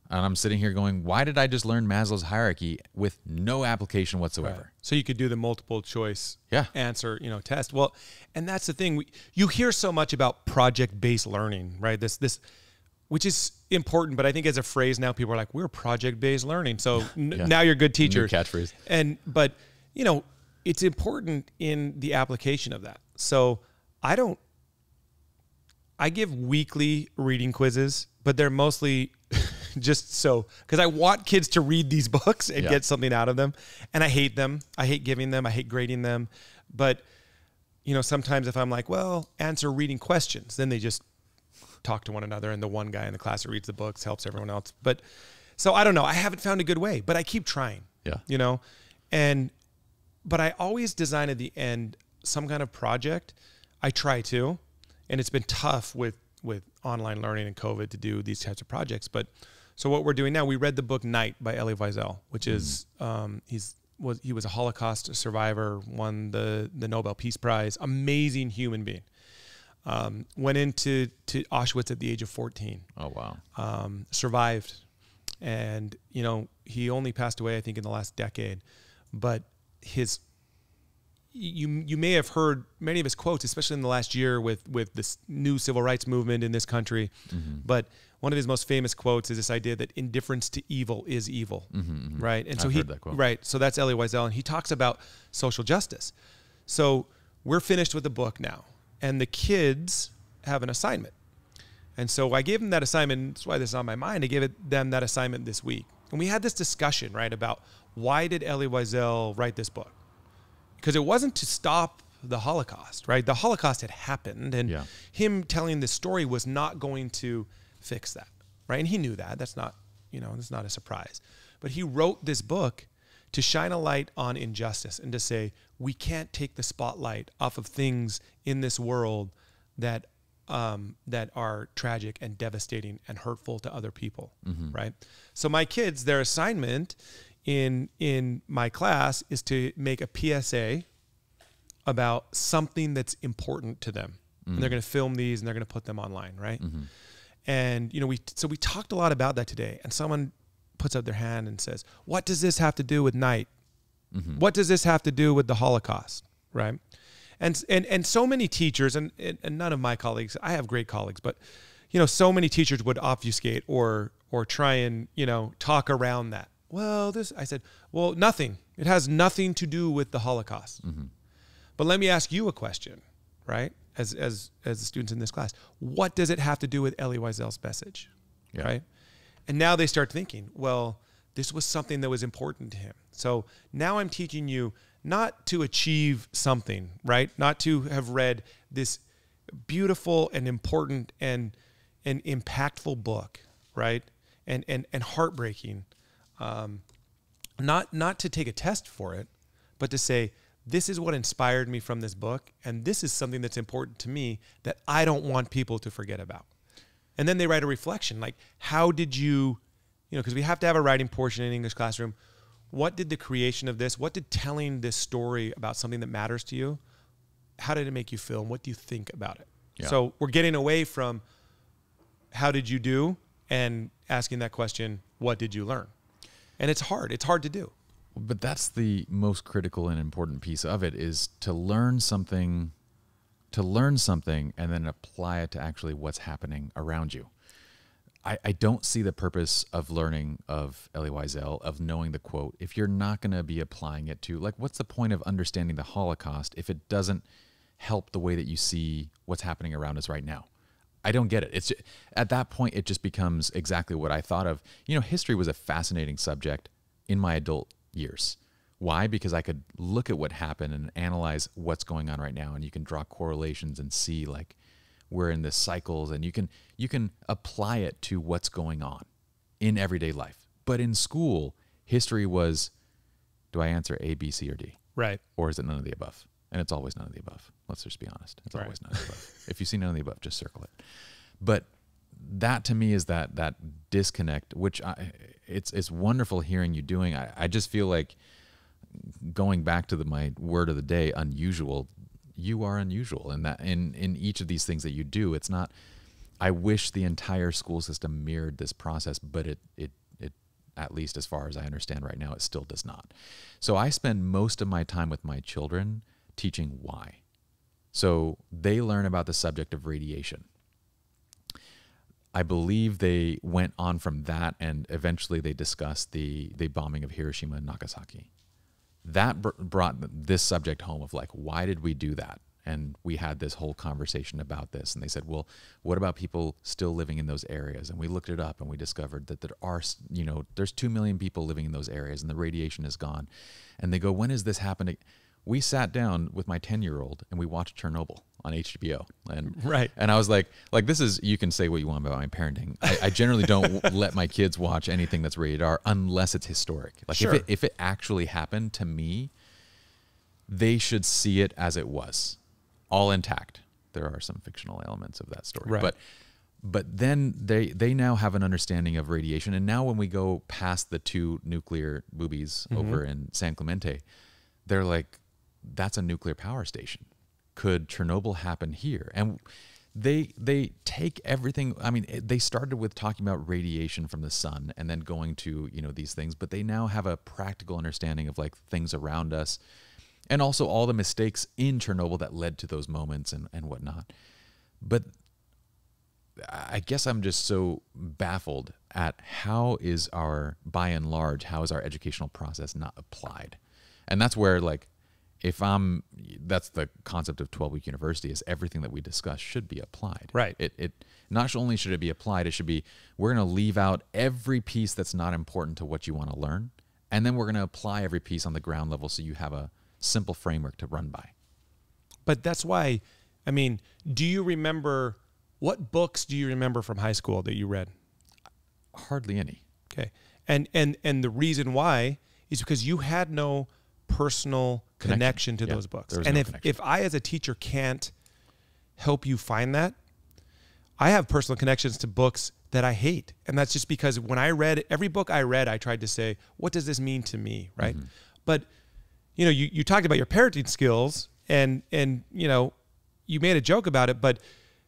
And I'm sitting here going, why did I just learn Maslow's hierarchy with no application whatsoever? Right. So you could do the multiple choice answer, you know, test. Well, and that's the thing. You hear so much about project-based learning, right? This which is important, but I think as a phrase now people are like, we're project-based learning. So now you're good teachers. New catchphrase. But you know, it's important in the application of that. So I give weekly reading quizzes, but they're mostly just so, because I want kids to read these books and get something out of them. And I hate them. I hate giving them. I hate grading them. But, you know, sometimes if I'm like, well, answer reading questions, then they just talk to one another. And the one guy in the class that reads the books helps everyone else. But so I don't know. I haven't found a good way, but I keep trying, you know, but I always design at the end some kind of project. I try to, and it's been tough with online learning and COVID to do these types of projects. But so what we're doing now, we read the book Night by Elie Wiesel, which is, he was a Holocaust survivor, won the Nobel Peace Prize, amazing human being. Went into Auschwitz at the age of 14. Oh, wow. Survived. And, you know, he only passed away, I think, in the last decade. But you may have heard many of his quotes, especially in the last year with this new civil rights movement in this country. But one of his most famous quotes is this idea that indifference to evil is evil, right? And so I've heard that quote. Right. So that's Elie Wiesel, and he talks about social justice. So we're finished with the book now, and the kids have an assignment. And so I gave them that assignment. That's why this is on my mind. I gave them that assignment this week. And we had this discussion, right, about why did Elie Wiesel write this book? Because it wasn't to stop the Holocaust, right? The Holocaust had happened, and him telling this story was not going to fix that, right? And he knew that. That's not, you know, that's not a surprise. But he wrote this book to shine a light on injustice and to say, we can't take the spotlight off of things in this world that are tragic and devastating and hurtful to other people, right? So my kids, their assignment in my class is to make a PSA about something that's important to them. And they're going to film these and they're going to put them online, right? And, you know, we talked a lot about that today. And someone puts up their hand and says, what does this have to do with Night? What does this have to do with the Holocaust, right? And so many teachers, and none of my colleagues, I have great colleagues, but, you know, so many teachers would obfuscate or try and, you know, talk around that. Well, I said, well, nothing. It has nothing to do with the Holocaust. But let me ask you a question, right? As the students in this class, what does it have to do with Elie Wiesel's message, right? And now they start thinking, well, this was something that was important to him. So now I'm teaching you not to achieve something, right? Not to have read this beautiful and important and impactful book, right? And heartbreaking. Not to take a test for it, but to say, this is what inspired me from this book, and this is something that's important to me that I don't want people to forget about. And then they write a reflection, like, how did you know, because we have to have a writing portion in English classroom. What did the creation of this, what did telling this story about something that matters to you, how did it make you feel, and what do you think about it? So we're getting away from how did you do and asking that question, what did you learn? And it's hard to do. But that's the most critical and important piece of it, is to learn something and then apply it to actually what's happening around you. I don't see the purpose of learning of Elie Wiesel, of knowing the quote, if you're not going to be applying it to, like, what's the point of understanding the Holocaust if it doesn't help the way that you see what's happening around us right now? I don't get it. It's just, at that point, it just becomes exactly what I thought of. You know, history was a fascinating subject in my adult years. Why? Because I could look at what happened and analyze what's going on right now, and you can draw correlations and see, like, we're in this cycles, and you can apply it to what's going on in everyday life. But in school, history was, do I answer A, B, C, or D? Right. Or is it none of the above? And it's always none of the above. Let's just be honest. It's always none of the above. If you see none of the above, just circle it. But that to me is that disconnect, which it's wonderful hearing you doing. I just feel like, going back to my word of the day, unusual. You are unusual in that in each of these things that you do. It's not, I wish the entire school system mirrored this process, but it at least as far as I understand right now, it still does not. So I spend most of my time with my children teaching why. So they learn about the subject of radiation. I believe they went on from that, and eventually they discussed the bombing of Hiroshima and Nagasaki. That brought this subject home of like, why did we do that? And we had this whole conversation about this, and they said, well, what about people still living in those areas? And we looked it up, and we discovered that there are, there's 2 million people living in those areas, and the radiation is gone. And they go, when is this happening? We sat down with my 10-year-old and we watched Chernobyl on HBO. And right. And I was like this is, you can say what you want about my parenting. I generally don't let my kids watch anything that's rated R unless it's historic. Like sure. if it actually happened to me, they should see it as it was, all intact. There are some fictional elements of that story. Right. But then they now have an understanding of radiation. And now when we go past the 2 nuclear boobies over in San Clemente, they're like, that's a nuclear power station. Could Chernobyl happen here? And they take everything. I mean, they started with talking about radiation from the sun and then going to, these things, but they now have a practical understanding of like things around us and also all the mistakes in Chernobyl that led to those moments and whatnot. But I guess I'm just so baffled at by and large, how is our educational process not applied? And that's where like, that's the concept of 12-week university, is everything that we discuss should be applied. Right. It not only should it be applied, it should be, we're going to leave out every piece that's not important to what you want to learn. And then we're going to apply every piece on the ground level so you have a simple framework to run by. But that's why, I mean, what books do you remember from high school that you read? Hardly any. Okay. And the reason why is because you had no personal connection to those books. And if I as a teacher can't help you find that, I have personal connections to books that I hate. And that's just because when I read every book I read, I tried to say, what does this mean to me? Right. Mm-hmm. But you talked about your parenting skills and you made a joke about it, but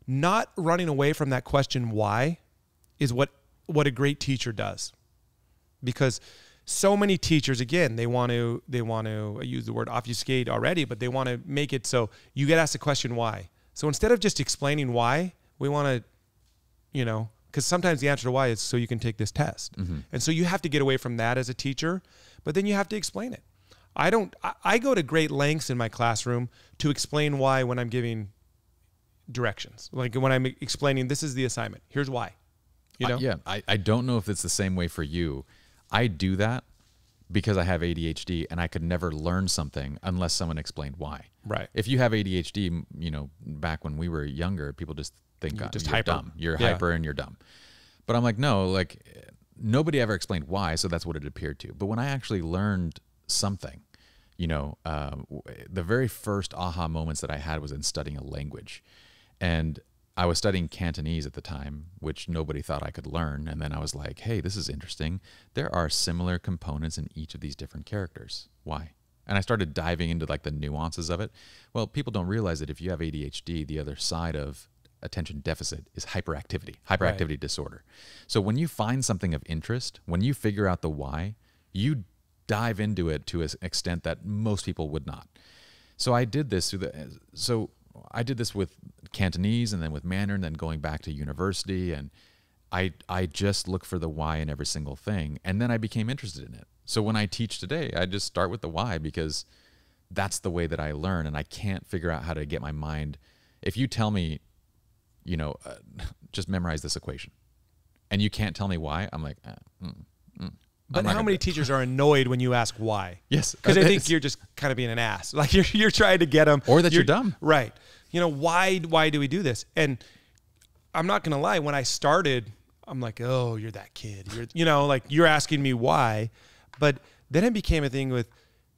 not running away from that question, why, is what a great teacher does. Because so many teachers, again, they want to I use the word obfuscate already, but they want to make it so you get asked the question why. So instead of just explaining why, we want to, because sometimes the answer to why is so you can take this test. Mm-hmm. And so you have to get away from that as a teacher, but then you have to explain it. I go to great lengths in my classroom to explain why when I'm giving directions. Like when I'm explaining, this is the assignment, here's why. I don't know if it's the same way for you. I do that because I have ADHD and I could never learn something unless someone explained why. Right. If you have ADHD, back when we were younger, people just think you're dumb. You're hyper and you're dumb. But I'm like, no, like nobody ever explained why, so that's what it appeared to. But when I actually learned something, the very first aha moments that I had was in studying a language. And I was studying Cantonese at the time, which nobody thought I could learn. And then I was like, hey, this is interesting. There are similar components in each of these different characters. Why? And I started diving into like the nuances of it. Well, people don't realize that if you have ADHD, the other side of attention deficit is hyperactivity disorder. So when you find something of interest, when you figure out the why, you dive into it to an extent that most people would not. So I did this I did this with Cantonese and then with Mandarin, then going back to university. And I just look for the why in every single thing. And then I became interested in it. So when I teach today, I just start with the why because that's the way that I learn. And I can't figure out how to get my mind. If you tell me, just memorize this equation and you can't tell me why, I'm like, But how many teachers are annoyed when you ask why? Yes. Because they think you're just kind of being an ass. Like you're trying to get them. Or that you're dumb. Right. Why do we do this? And I'm not going to lie. When I started, I'm like, oh, you're that kid. You're asking me why. But then it became a thing with,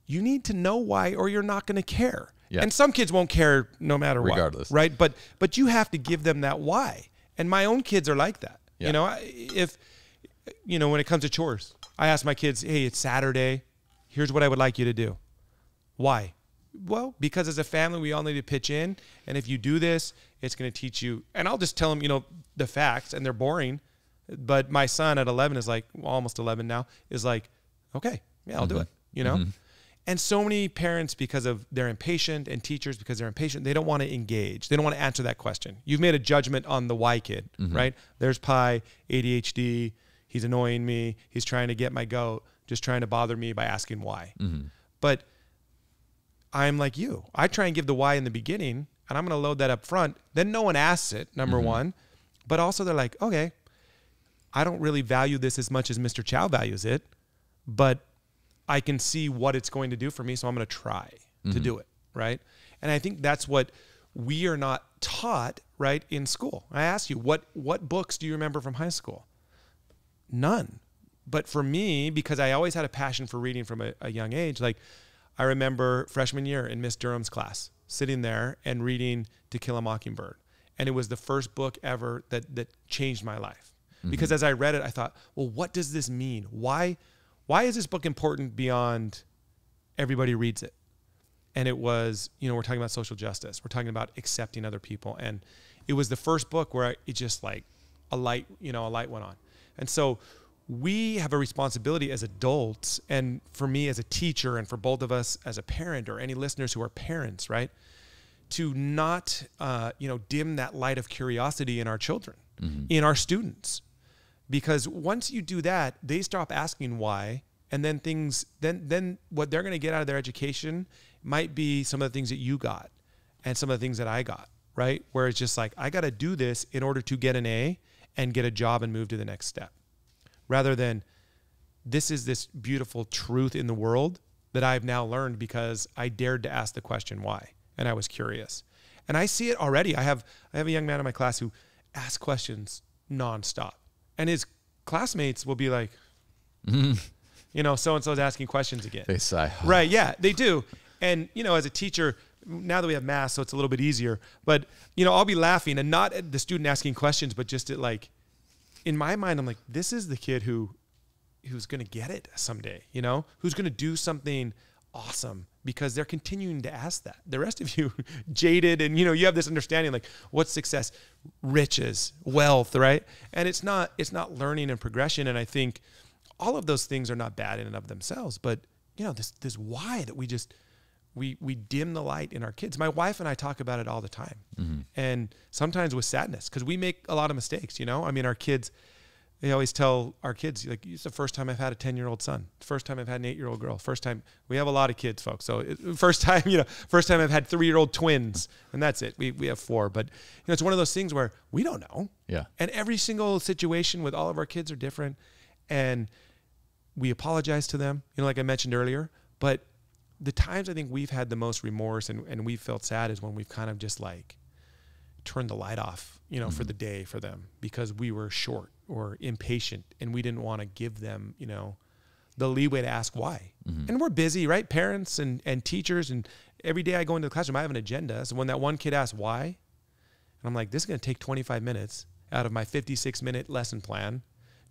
you need to know why or you're not going to care. Yeah. And some kids won't care no matter what. Regardless. Right. But you have to give them that why. And my own kids are like that. Yeah. When it comes to chores, I ask my kids, hey, it's Saturday. Here's what I would like you to do. Why? Well, because as a family, we all need to pitch in. And if you do this, it's going to teach you. And I'll just tell them, the facts, and they're boring. But my son at 11 is like, almost 11 now, is like, okay, yeah, I'll do it, Mm-hmm. And so many parents, because of they're impatient, and teachers, because they're impatient, they don't want to engage. They don't want to answer that question. You've made a judgment on the why kid, right? There's Pi, ADHD. He's annoying me. He's trying to get my goat, just trying to bother me by asking why. But I'm like you. I try and give the why in the beginning, and I'm going to load that up front. Then no one asks it, number one. But also they're like, okay, I don't really value this as much as Mr. Chow values it, but I can see what it's going to do for me, so I'm going to try to do it, right? And I think that's what we are not taught, right, in school. I asked you, what books do you remember from high school? None. But for me, because I always had a passion for reading from a young age, like I remember freshman year in Miss Durham's class, sitting there and reading To Kill a Mockingbird. And it was the first book ever that changed my life. Because as I read it, I thought, well, what does this mean? Why is this book important beyond everybody reads it? And it was, we're talking about social justice. We're talking about accepting other people. And it was the first book where it just like a light went on. And so we have a responsibility as adults, and for me as a teacher, and for both of us as a parent, or any listeners who are parents, right, to not, dim that light of curiosity in our children, in our students. Because once you do that, they stop asking why, and then then what they're going to get out of their education might be some of the things that you got and some of the things that I got, right? Where it's just like, I got to do this in order to get an A and get a job and move to the next step. Rather than, this is this beautiful truth in the world that I've now learned because I dared to ask the question why, and I was curious. And I see it already. I have a young man in my class who asks questions nonstop. And his classmates will be like, so-and-so's asking questions again. They sigh. Right, yeah, they do. And, as a teacher, now that we have math, so it's a little bit easier. But, I'll be laughing, and not at the student asking questions, but just at like, in my mind, I'm like, this is the kid who's going to get it someday, who's going to do something awesome, because they're continuing to ask that. The rest of you jaded, and you have this understanding like, what's success? Riches, wealth, right? And it's not learning and progression. And I think all of those things are not bad in and of themselves, but this why that we dim the light in our kids. My wife and I talk about it all the time, and sometimes with sadness, because we make a lot of mistakes. Our kids, they always tell our kids, like, it's the first time I've had a 10-year-old son. First time I've had an 8-year-old girl. First time, we have a lot of kids, folks. So first time I've had 3-year-old twins, and that's it. We have 4, but it's one of those things where we don't know. Yeah. And every single situation with all of our kids are different, and we apologize to them, like I mentioned earlier. But the times I think we've had the most remorse and we've felt sad is when we've kind of just like turned the light off, for the day for them, because we were short or impatient, and we didn't want to give them, the leeway to ask why. And we're busy, right? Parents and teachers, and every day I go into the classroom, I have an agenda. So when that one kid asks why, and I'm like, this is going to take 25 minutes out of my 56-minute lesson plan.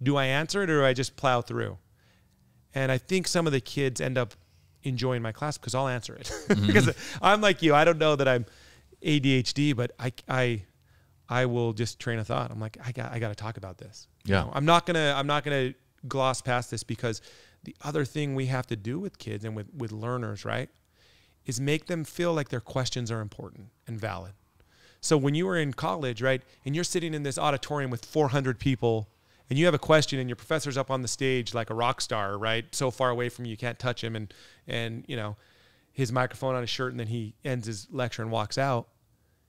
Do I answer it, or do I just plow through? And I think some of the kids end up enjoying my class because I'll answer it. Because I'm like you. I don't know that I'm ADHD, but I will just train of thought. I'm like, I got to talk about this. Yeah. I'm not gonna gloss past this, because the other thing we have to do with kids and with learners, right, is make them feel like their questions are important and valid. So when you were in college, right, and you're sitting in this auditorium with 400 people, and you have a question, and your professor's up on the stage like a rock star, right, so far away from you can't touch him, and his microphone on his shirt, and then he ends his lecture and walks out,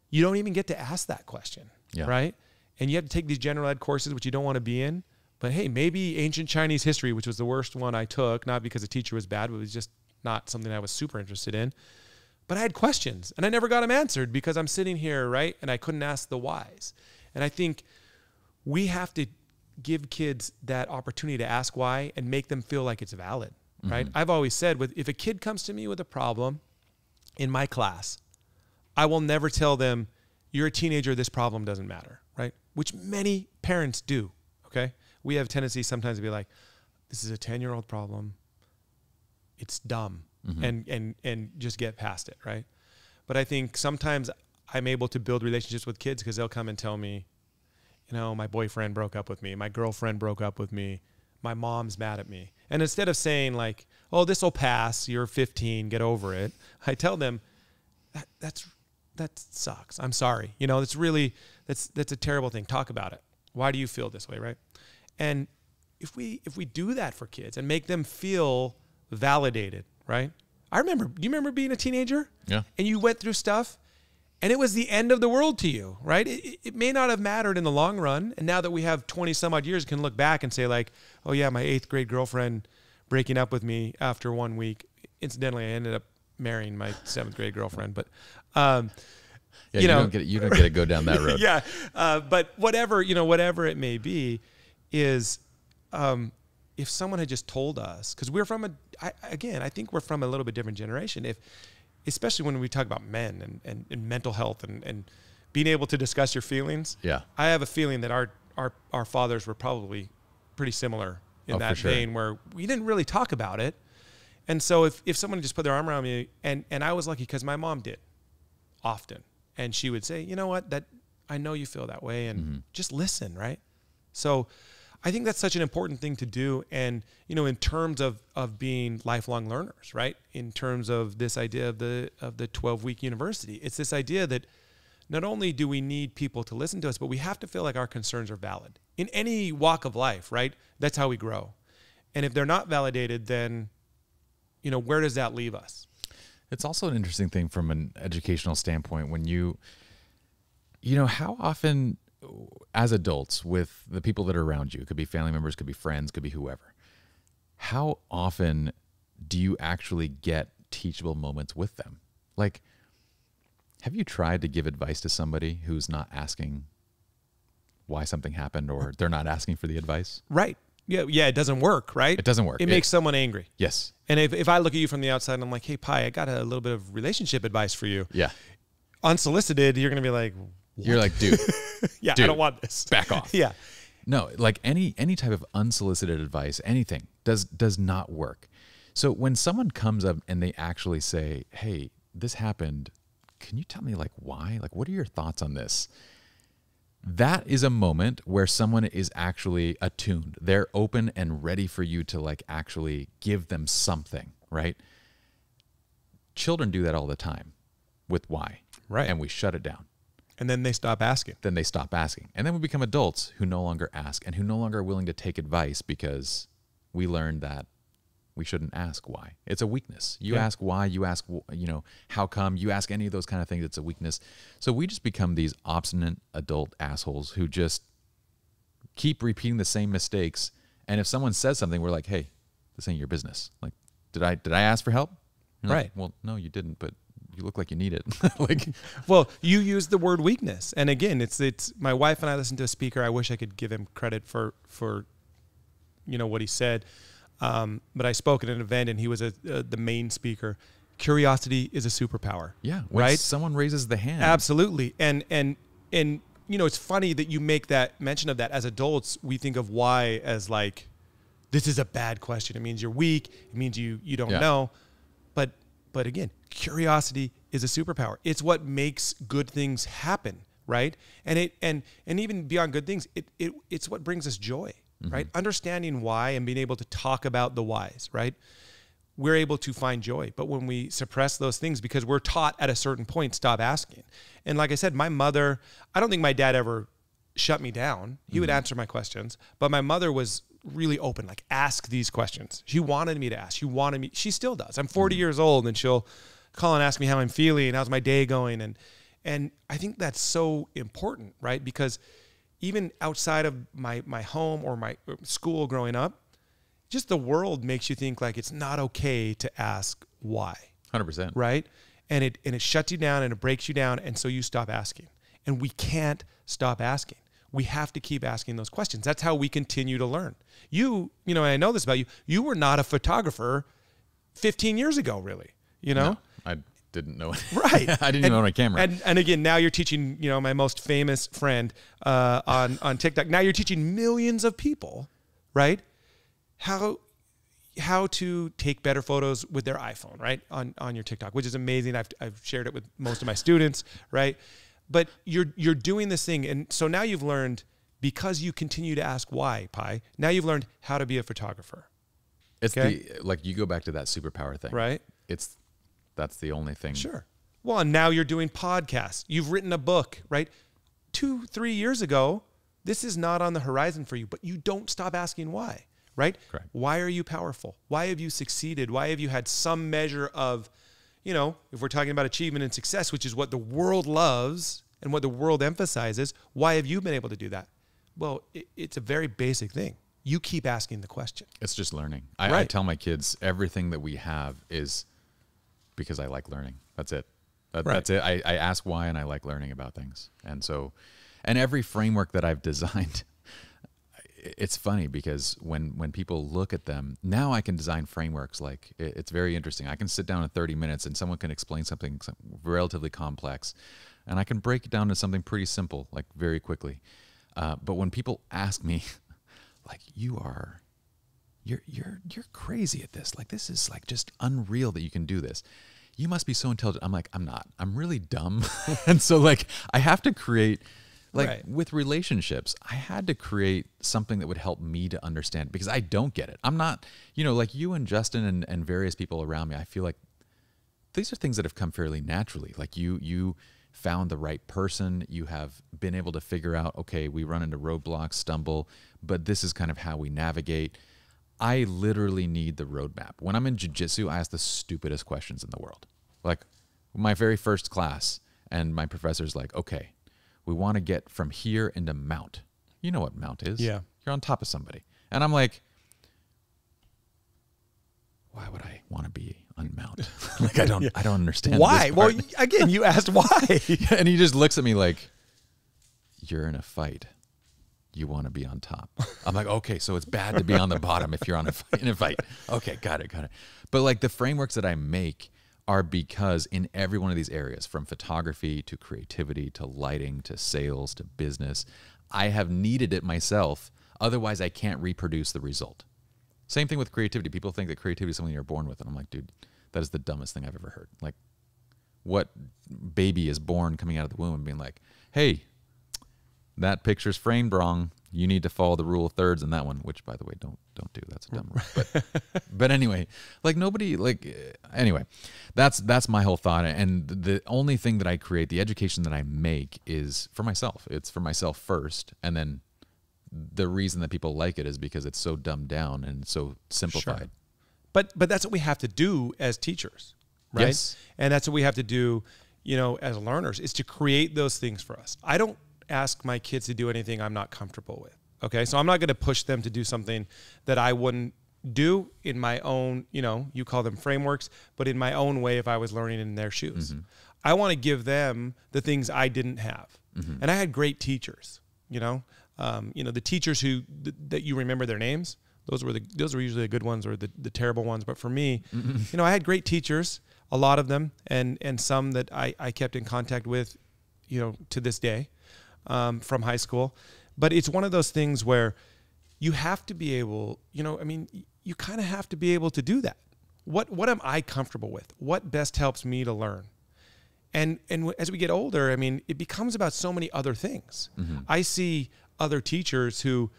you don't even get to ask that question, right? And you have to take these general ed courses, which you don't want to be in. But hey, maybe ancient Chinese history, which was the worst one I took, not because the teacher was bad, but it was just not something I was super interested in. But I had questions, and I never got them answered because I'm sitting here, right? And I couldn't ask the whys. And I think we have to give kids that opportunity to ask why and make them feel like it's valid, right? I've always said, if a kid comes to me with a problem in my class, I will never tell them, you're a teenager, this problem doesn't matter, right? Which many parents do, okay? We have tendency sometimes to be like, this is a 10-year-old problem. It's dumb, and just get past it, right? But I think sometimes I'm able to build relationships with kids because they'll come and tell me, my boyfriend broke up with me. My girlfriend broke up with me. my mom's mad at me. And instead of saying like, oh, this will pass, you're 15, get over it, I tell them that sucks. I'm sorry. You know, that's a terrible thing. Talk about it. Why do you feel this way, right? And if we do that for kids and make them feel validated, right? Do you remember being a teenager? Yeah. And you went through stuff and it was the end of the world to you, right? It may not have mattered in the long run. And now that we have 20 some odd years, can look back and say like, oh yeah, my 8th grade girlfriend breaking up with me after 1 week. Incidentally, I ended up marrying my 7th grade girlfriend, but, you don't get to go down that road. Yeah. But whatever it may be is, if someone had just told us, because we're from I think we're from a little bit different generation. Especially when we talk about men and mental health and being able to discuss your feelings. Yeah. I have a feeling that our fathers were probably pretty similar in that vein, where we didn't really talk about it. And so if someone just put their arm around me, and I was lucky because my mom did often, and she would say, you know what, that I know you feel that way, and just listen, right? So I think that's such an important thing to do. And, you know, in terms of being lifelong learners, right? In terms of this idea of the 12-week university, it's this idea that not only do we need people to listen to us, but we have to feel like our concerns are valid in any walk of life, right? That's how we grow. And if they're not validated, then, you know, where does that leave us? It's also an interesting thing from an educational standpoint when you know, how often as adults with the people that are around you, it could be family members, could be friends, could be whoever, how often do you actually get teachable moments with them? Like, have you tried to give advice to somebody who's not asking why something happened, or they're not asking for the advice? Right. Yeah, it doesn't work, right? It doesn't work. It makes someone angry. Yes. And if I look at you from the outside and I'm like, hey, Pi, I got a little bit of relationship advice for you. Yeah. Unsolicited, you're going to be like, what? You're like, dude. Yeah, dude, I don't want this. Back off. Yeah. No, like any type of unsolicited advice, anything does not work. So when someone comes up and they actually say, hey, this happened, can you tell me like why? Like, what are your thoughts on this? That is a moment where someone is actually attuned. They're open and ready for you to like actually give them something, right? Children do that all the time with why. Right. And we shut it down. And then they stop asking. And then we become adults who no longer ask and who no longer are willing to take advice because we learned that we shouldn't ask why. It's a weakness. You ask why, you ask, you know, how come, you ask any of those kind of things, it's a weakness. So we just become these obstinate adult assholes who just keep repeating the same mistakes. And if someone says something, we're like, hey, this ain't your business. Like, did I ask for help? Right. Like, well, no, you didn't, but you look like you need it. Like, well, you use the word weakness. And again, it's my wife and I listened to a speaker. I wish I could give him credit for you know, what he said. But I spoke at an event and he was the main speaker. Curiosity is a superpower. Yeah. When someone raises the hand. Absolutely. And you know, it's funny that you make that mention of that. As adults, we think of why as like, this is a bad question. It means you're weak. It means you don't know. But again, curiosity is a superpower. It's what makes good things happen, right? And even beyond good things, it's what brings us joy. Right? Understanding why and being able to talk about the whys, right? We're able to find joy. But when we suppress those things because we're taught at a certain point, stop asking. And like I said, my mother, I don't think my dad ever shut me down. He would answer my questions, but my mother was really open, like ask these questions. She wanted me to ask. She still does. I'm 40 years old and she'll call and ask me how I'm feeling, how's my day going. And I think that's so important, right? Because even outside of my home or my school growing up, just the world makes you think like it's not okay to ask why. 100%. Right? And it shuts you down and it breaks you down. And so you stop asking. And we can't stop asking. We have to keep asking those questions. That's how we continue to learn. You know, and I know this about you, you were not a photographer 15 years ago, really, you know? No, I didn't know it. Right. I didn't even own a camera. And again, now you're teaching, you know, my most famous friend on TikTok. Now you're teaching millions of people, right? How to take better photos with their iPhone, right? On your TikTok, which is amazing. I've shared it with most of my students, right? But you're doing this thing. And so now you've learned because you continue to ask why, Pi, now you've learned how to be a photographer. It's like you go back to that superpower thing. Right. That's the only thing. Sure. Well, and now you're doing podcasts. You've written a book, right? 2-3 years ago, this is not on the horizon for you, but you don't stop asking why, right? Correct. Why are you powerful? Why have you succeeded? Why have you had some measure of, you know, if we're talking about achievement and success, which is what the world loves and what the world emphasizes, why have you been able to do that? Well, it's a very basic thing. You keep asking the question. It's just learning. I tell my kids everything that we have is because I like learning. That's it. That's it. I ask why, and I like learning about things. And so, and every framework that I've designed, it's funny because when people look at them, now I can design frameworks. Like it's very interesting. I can sit down in 30 minutes and someone can explain something relatively complex, and I can break it down to something pretty simple, like very quickly. But when people ask me, like, you're crazy at this. Like, this is like just unreal that you can do this. You must be so intelligent. I'm like, I'm not. I'm really dumb. And so like I have to create, like with relationships, I had to create something that would help me to understand, because I don't get it. I'm not, you know, like you and Justin and various people around me, I feel like these are things that have come fairly naturally. Like you found the right person. You have been able to figure out, okay, we run into roadblocks, stumble, but this is kind of how we navigate. I literally need the roadmap. When I'm in jiu-jitsu, I ask the stupidest questions in the world. Like my very first class, and my professor's like, okay, we want to get from here into mount. You know what mount is? Yeah. You're on top of somebody. And I'm like, why would I want to be unmount? Like I don't understand. Why? Well, again, you asked why. And he just looks at me like, you're in a fight. You want to be on top. I'm like, okay, so it's bad to be on the bottom if you're in a fight. Okay, got it. But like the frameworks that I make are because in every one of these areas, from photography to creativity to lighting to sales to business, I have needed it myself. Otherwise, I can't reproduce the result. Same thing with creativity. People think that creativity is something you're born with. And I'm like, dude, that is the dumbest thing I've ever heard. Like, what baby is born coming out of the womb and being like, hey, that picture's framed wrong. You need to follow the rule of thirds in that one, which, by the way, don't do. That's a dumb rule. But anyway, like nobody, like, anyway, that's my whole thought. And the only thing that I create, the education that I make is for myself. It's for myself first. And then the reason that people like it is because it's so dumbed down and so simplified. Sure. But that's what we have to do as teachers, right? Yes. And that's what we have to do, you know, as learners, is to create those things for us. I don't ask my kids to do anything I'm not comfortable with. Okay. So I'm not going to push them to do something that I wouldn't do in my own, you know, you call them frameworks, but in my own way if I was learning in their shoes. Mm-hmm. I want to give them the things I didn't have. Mm-hmm. And I had great teachers, you know, the teachers that you remember their names, those were usually the good ones or the terrible ones. But for me, mm-hmm. you know, I had great teachers, a lot of them, and some that I kept in contact with, you know, to this day. From high school. But it's one of those things where you have to be able, you know, I mean, you kind of have to be able to do that. What am I comfortable with? What best helps me to learn? And as we get older, I mean, it becomes about so many other things. Mm-hmm. I see other teachers who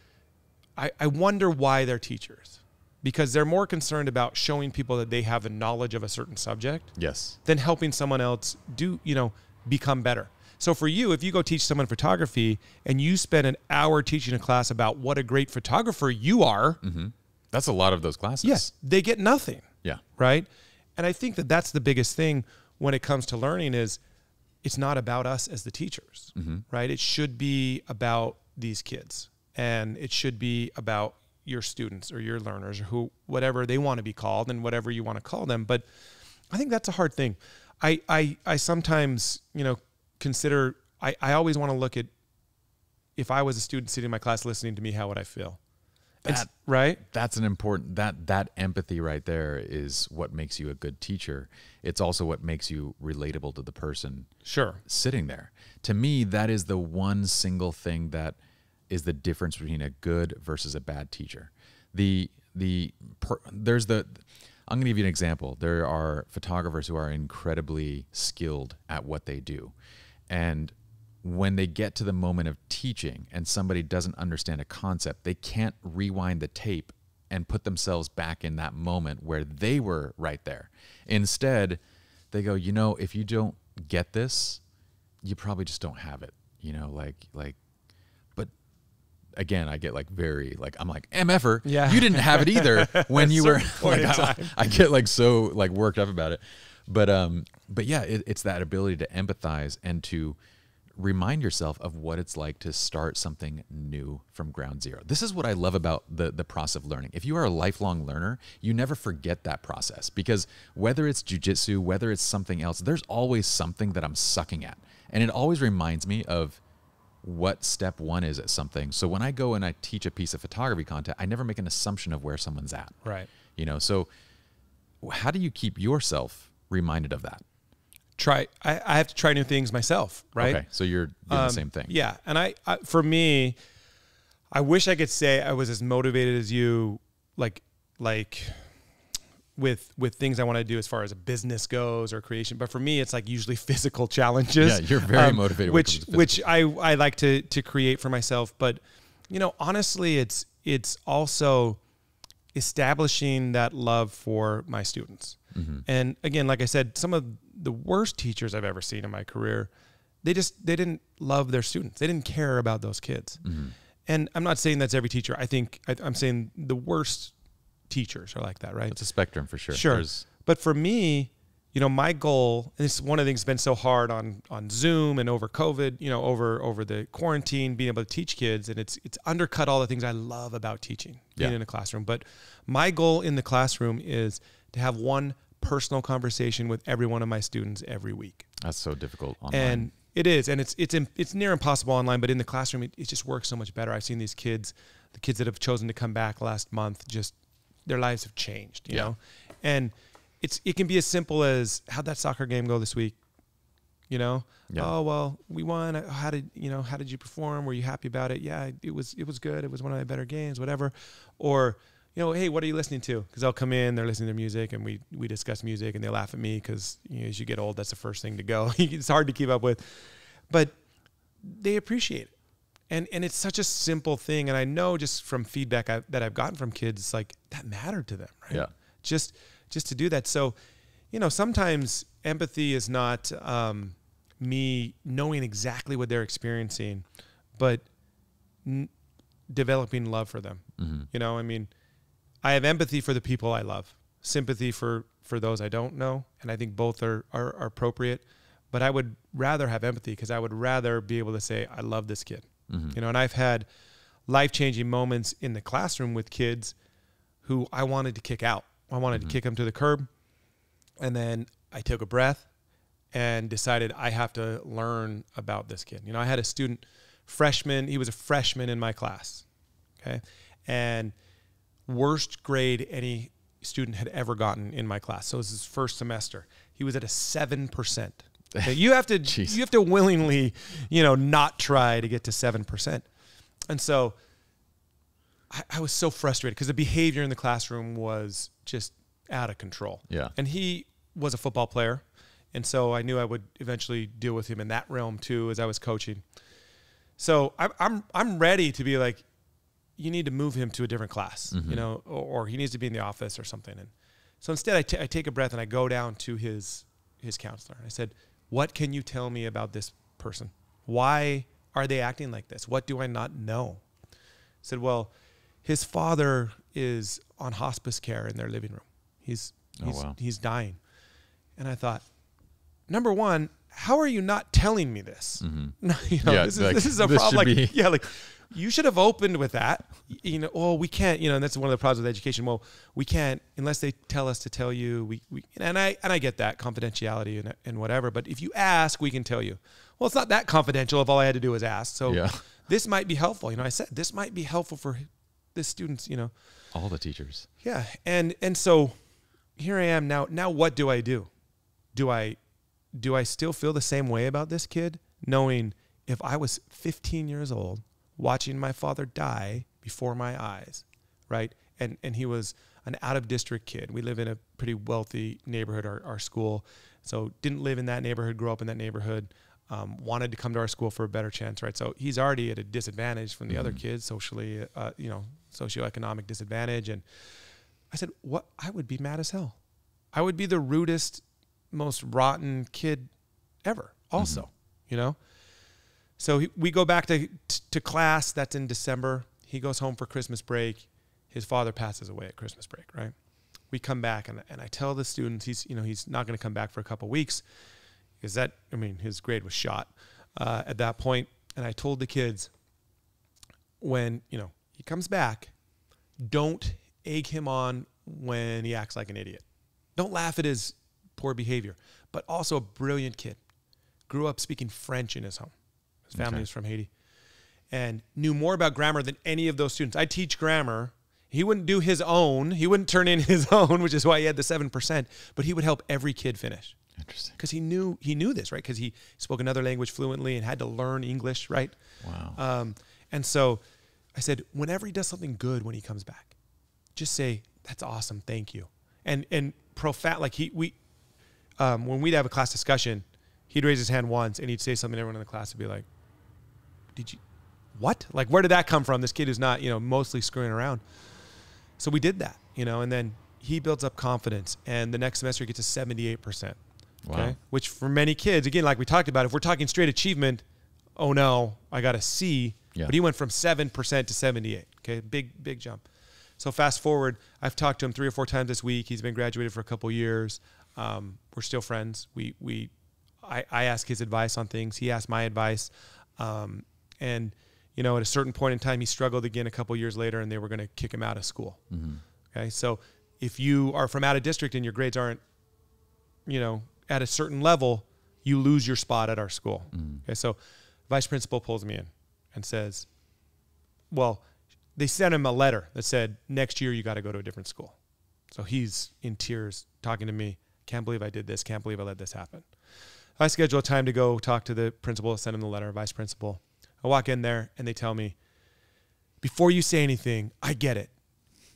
I wonder why they're teachers, because they're more concerned about showing people that they have the knowledge of a certain subject. Yes. Than helping someone else become better. So for you, if you go teach someone photography and you spend an hour teaching a class about what a great photographer you are. Mm-hmm. That's a lot of those classes. Yes. They get nothing. Yeah. Right. And I think that that's the biggest thing when it comes to learning is it's not about us as the teachers, mm-hmm. right? It should be about these kids, and it should be about your students or your learners or whatever they want to be called and whatever you want to call them. But I think that's a hard thing. I sometimes, you know, consider, I always want to look at, if I was a student sitting in my class listening to me, how would I feel? Right? That's an important, that empathy right there is what makes you a good teacher. It's also what makes you relatable to the person sitting there. To me, that is the one single thing that is the difference between a good versus a bad teacher. I'm going to give you an example. There are photographers who are incredibly skilled at what they do. And when they get to the moment of teaching and somebody doesn't understand a concept, they can't rewind the tape and put themselves back in that moment where they were right there. Instead, they go, if you don't get this, you probably just don't have it, but again, I get very I'm like, MFer, you didn't have it either when you were I get so worked up about it. But yeah, it's that ability to empathize and to remind yourself of what it's like to start something new from ground zero. This is what I love about the process of learning. If you are a lifelong learner, you never forget that process, because whether it's jujitsu, whether it's something else, there's always something that I'm sucking at. And it always reminds me of what step one is at something. So when I go and I teach a piece of photography content, I never make an assumption of where someone's at. Right. So how do you keep yourself reminded of that? I have to try new things myself, right? Okay, so you're doing the same thing. Yeah, and for me, I wish I could say I was as motivated as you, with things I want to do as far as a business goes or creation. But for me, it's usually physical challenges. Yeah, you're very motivated. Which I like to create for myself. But honestly, it's also establishing that love for my students. Mm-hmm. And again, like I said, some of the worst teachers I've ever seen in my career, they didn't love their students. They didn't care about those kids. Mm-hmm. And I'm not saying that's every teacher. I'm saying the worst teachers are like that, right? It's a spectrum for sure. Sure. But for me, my goal, and this is one of the things that's been so hard on Zoom and over COVID, over the quarantine, being able to teach kids, and it's undercut all the things I love about teaching, being in a classroom. But my goal in the classroom is to have one personal conversation with every one of my students every week. That's so difficult online. And it is, and it's near impossible online, but in the classroom, it just works so much better. I've seen these kids, the kids that have chosen to come back last month, just their lives have changed, you know? And it can be as simple as, how'd that soccer game go this week? Oh, well, we won. How did you perform? Were you happy about it? Yeah, it was good. It was one of my better games, whatever. Or, hey, what are you listening to? Because they'll come in, they're listening to music, and we discuss music, and they laugh at me because as you get old, that's the first thing to go. It's hard to keep up with, but they appreciate it, and it's such a simple thing. And I know just from feedback that I've gotten from kids, it's like that mattered to them, right? Yeah. Just to do that. So, sometimes empathy is not me knowing exactly what they're experiencing, but developing love for them. Mm-hmm. I have empathy for the people I love, sympathy for those I don't know, and I think both are appropriate. But I would rather have empathy because I would rather be able to say, I love this kid. Mm-hmm. And I've had life-changing moments in the classroom with kids who I wanted to kick out. I wanted to kick them to the curb. And then I took a breath and decided I have to learn about this kid. I had a student, freshman. He was a freshman in my class. Okay. And worst grade any student had ever gotten in my class. So it was his first semester. He was at a 7%. Okay? You have to willingly, not try to get to 7%. And so I was so frustrated because the behavior in the classroom was just out of control. Yeah. And he was a football player. And so I knew I would eventually deal with him in that realm too as I was coaching. So I'm ready to be like, you need to move him to a different class, or he needs to be in the office or something. And so instead I take a breath and I go down to his counselor. I said, what can you tell me about this person? Why are they acting like this? What do I not know? I said, well, his father is on hospice care in their living room. He's dying. And I thought, number one, how are you not telling me this? Mm-hmm. This is a problem. You should have opened with that. Well, we can't, and that's one of the problems with education. Well, we can't unless they tell us to tell you. And I get that, confidentiality and whatever. But if you ask, we can tell you. Well, it's not that confidential if all I had to do was ask. So this might be helpful. I said this might be helpful for the students, all the teachers. Yeah. And so here I am now. Now what do I do? Do I still feel the same way about this kid, knowing if I was 15 years old, watching my father die before my eyes, right? And he was an out-of-district kid. We live in a pretty wealthy neighborhood, our school. So didn't live in that neighborhood, grew up in that neighborhood. wanted to come to our school for a better chance, right? So he's already at a disadvantage from the other kids, socially, socioeconomic disadvantage. And I said, what? I would be mad as hell. I would be the rudest, most rotten kid ever also, So we go back to class. That's in December. He goes home for Christmas break. His father passes away at Christmas break, right? We come back and I tell the students he's not going to come back for a couple of weeks because his grade was shot at that point. And I told the kids, when, he comes back, don't egg him on when he acts like an idiot. Don't laugh at his poor behavior, but also a brilliant kid. Grew up speaking French in his home. His family was from Haiti and knew more about grammar than any of those students. I teach grammar. He wouldn't do his own. He wouldn't turn in his own, which is why he had the 7%, but he would help every kid finish. Interesting. Because he knew this, right? Because he spoke another language fluently and had to learn English, right? Wow. And so I said, whenever he does something good when he comes back, just say, that's awesome, thank you. And profound, like when we'd have a class discussion, he'd raise his hand once and he'd say something, everyone in the class would be like, what? Like, where did that come from? This kid is not, mostly screwing around. So we did that, and then he builds up confidence and the next semester he gets a 78%. Wow. Okay. Which for many kids, again, like we talked about, if we're talking straight achievement, oh no, I got a C, but he went from 7% to 78. Okay. Big jump. So fast forward, I've talked to him 3 or 4 times this week. He's been graduated for a couple years. We're still friends. I ask his advice on things. He asked my advice. And at a certain point in time, he struggled again a couple years later and they were going to kick him out of school. Mm-hmm. Okay. So if you are from out of district and your grades aren't, at a certain level, you lose your spot at our school. Mm-hmm. Okay. So vice principal pulls me in and says, well, they sent him a letter that said, next year you got to go to a different school. So he's in tears talking to me. Can't believe I did this. Can't believe I let this happen. I schedule a time to go talk to the principal, send him the letter, vice principal. I walk in there and they tell me, before you say anything, I get it.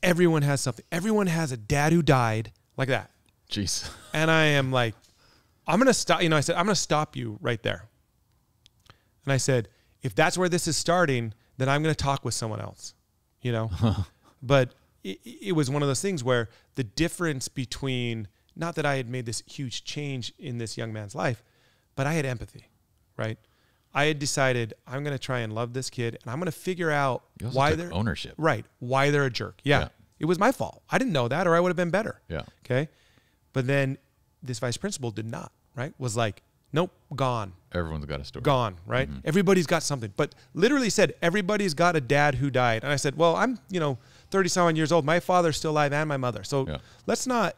Everyone has something. Everyone has a dad who died, like that. Jeez. And I am like, I'm going to stop. I said, I'm going to stop you right there. And I said, if that's where this is starting, then I'm going to talk with someone else, But it was one of those things where the difference between, not that I had made this huge change in this young man's life, but I had empathy, right? I had decided I'm going to try and love this kid and I'm going to figure out why they're ownership. Right. Why they're a jerk. Yeah. It was my fault. I didn't know that or I would have been better. Yeah. Okay. But then this vice principal did not, right? Was like, nope, gone. Everyone's got a story. Gone, right? Mm-hmm. Everybody's got something, but literally said, everybody's got a dad who died. And I said, well, I'm, 30-some years old. My father's still alive and my mother. So let's not,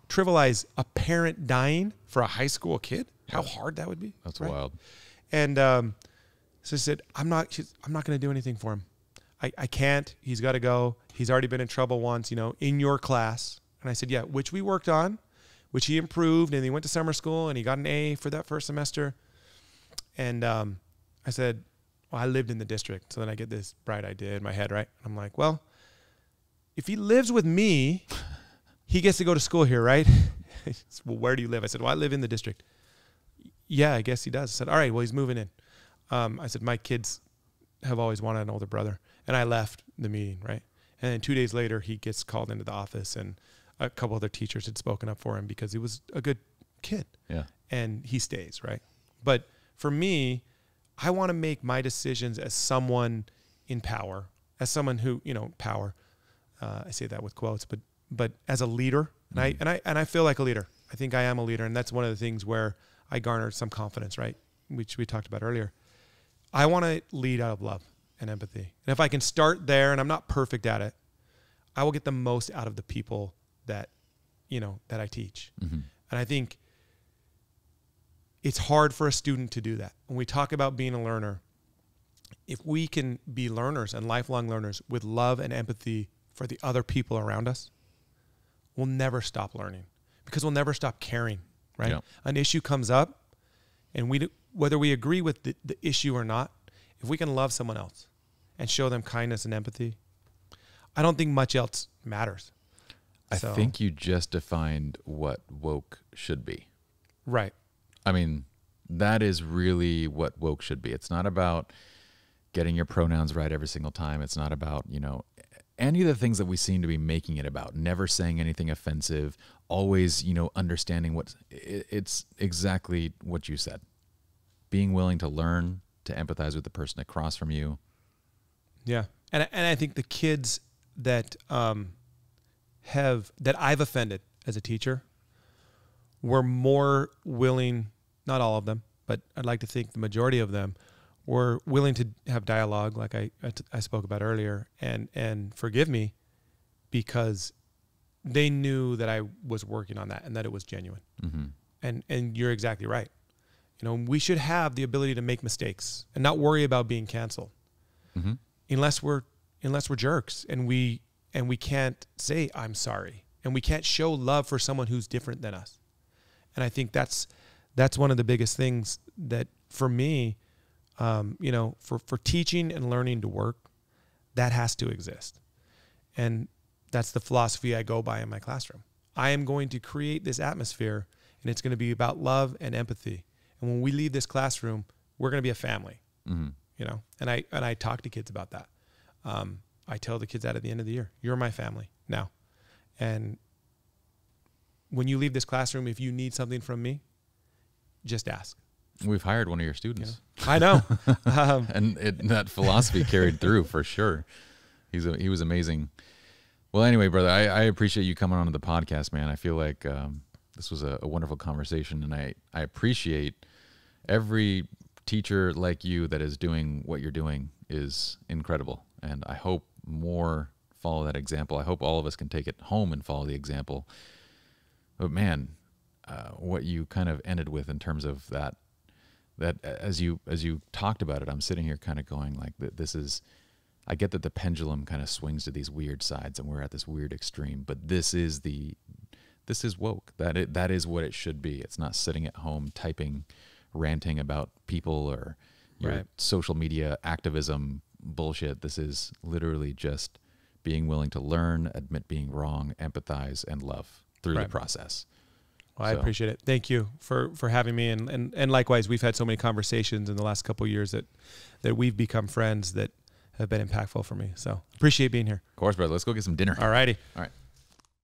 trivialize a parent dying for a high school kid. How hard that would be. That's wild. And so I said, I'm not going to do anything for him. I can't. He's got to go. He's already been in trouble once, in your class. And I said, yeah, which we worked on, which he improved, and he went to summer school, and he got an A for that first semester. And I said, well, I lived in the district. So then I get this bright idea in my head, right? I'm like, well, if he lives with me, he gets to go to school here, right? Well, where do you live? I said, well, I live in the district. Yeah, I guess he does. I said, all right, well, he's moving in. I said, my kids have always wanted an older brother. And I left the meeting, right? And then 2 days later, he gets called into the office and a couple other teachers had spoken up for him because he was a good kid. Yeah. And he stays, right? But for me, I want to make my decisions as someone in power, as someone who, power. I say that with quotes, but as a leader, and I feel like a leader. I think I am a leader, and that's one of the things where I garnered some confidence, right? Which we talked about earlier. I want to lead out of love and empathy. And if I can start there, and I'm not perfect at it, I will get the most out of the people that I teach. Mm-hmm. And I think it's hard for a student to do that. When we talk about being a learner, if we can be learners and lifelong learners with love and empathy for the other people around us, we'll never stop learning because we'll never stop caring, right? Yeah. An issue comes up and whether we agree with the issue or not, if we can love someone else and show them kindness and empathy, I don't think much else matters. I think you just defined what woke should be. Right. I mean, that is really what woke should be. It's not about getting your pronouns right every single time. It's not about, any of the things that we seem to be making it about. Never saying anything offensive, always, understanding it's exactly what you said. Being willing to learn, to empathize with the person across from you. Yeah. And I think the kids that that I've offended as a teacher were more willing, not all of them, but I'd like to think the majority of them were willing to have dialogue, like I spoke about earlier, and forgive me because they knew that I was working on that and that it was genuine. Mm-hmm. And you're exactly right. We should have the ability to make mistakes and not worry about being canceled, mm-hmm. unless we're jerks and we can't say I'm sorry and we can't show love for someone who's different than us. And I think that's one of the biggest things that for me, for teaching and learning to work, that has to exist. And that's the philosophy I go by in my classroom. I am going to create this atmosphere, and it's going to be about love and empathy. And when we leave this classroom, we're going to be a family, mm-hmm. And I talk to kids about that. I tell the kids that at the end of the year, you're my family now. And when you leave this classroom, if you need something from me, just ask. We've hired one of your students. I know. And that philosophy carried through for sure. He was amazing. Well, anyway, brother, I appreciate you coming on to the podcast, man. I feel like this was a wonderful conversation, and I appreciate every teacher like you that is doing what you're doing is incredible. And I hope more follow that example. I hope all of us can take it home and follow the example. But man, what you kind of ended with in terms of that as you talked about it, I'm sitting here kind of going like, I get that the pendulum kind of swings to these weird sides and we're at this weird extreme, but this is woke. That is what it should be. It's not sitting at home typing, ranting about people or your right. social media activism bullshit. This is literally just being willing to learn, admit being wrong, empathize, and love through the process. Well, I appreciate it. Thank you for having me. And likewise, we've had so many conversations in the last couple of years that we've become friends that have been impactful for me. So appreciate being here. Of course, brother. Let's go get some dinner. All righty. All right.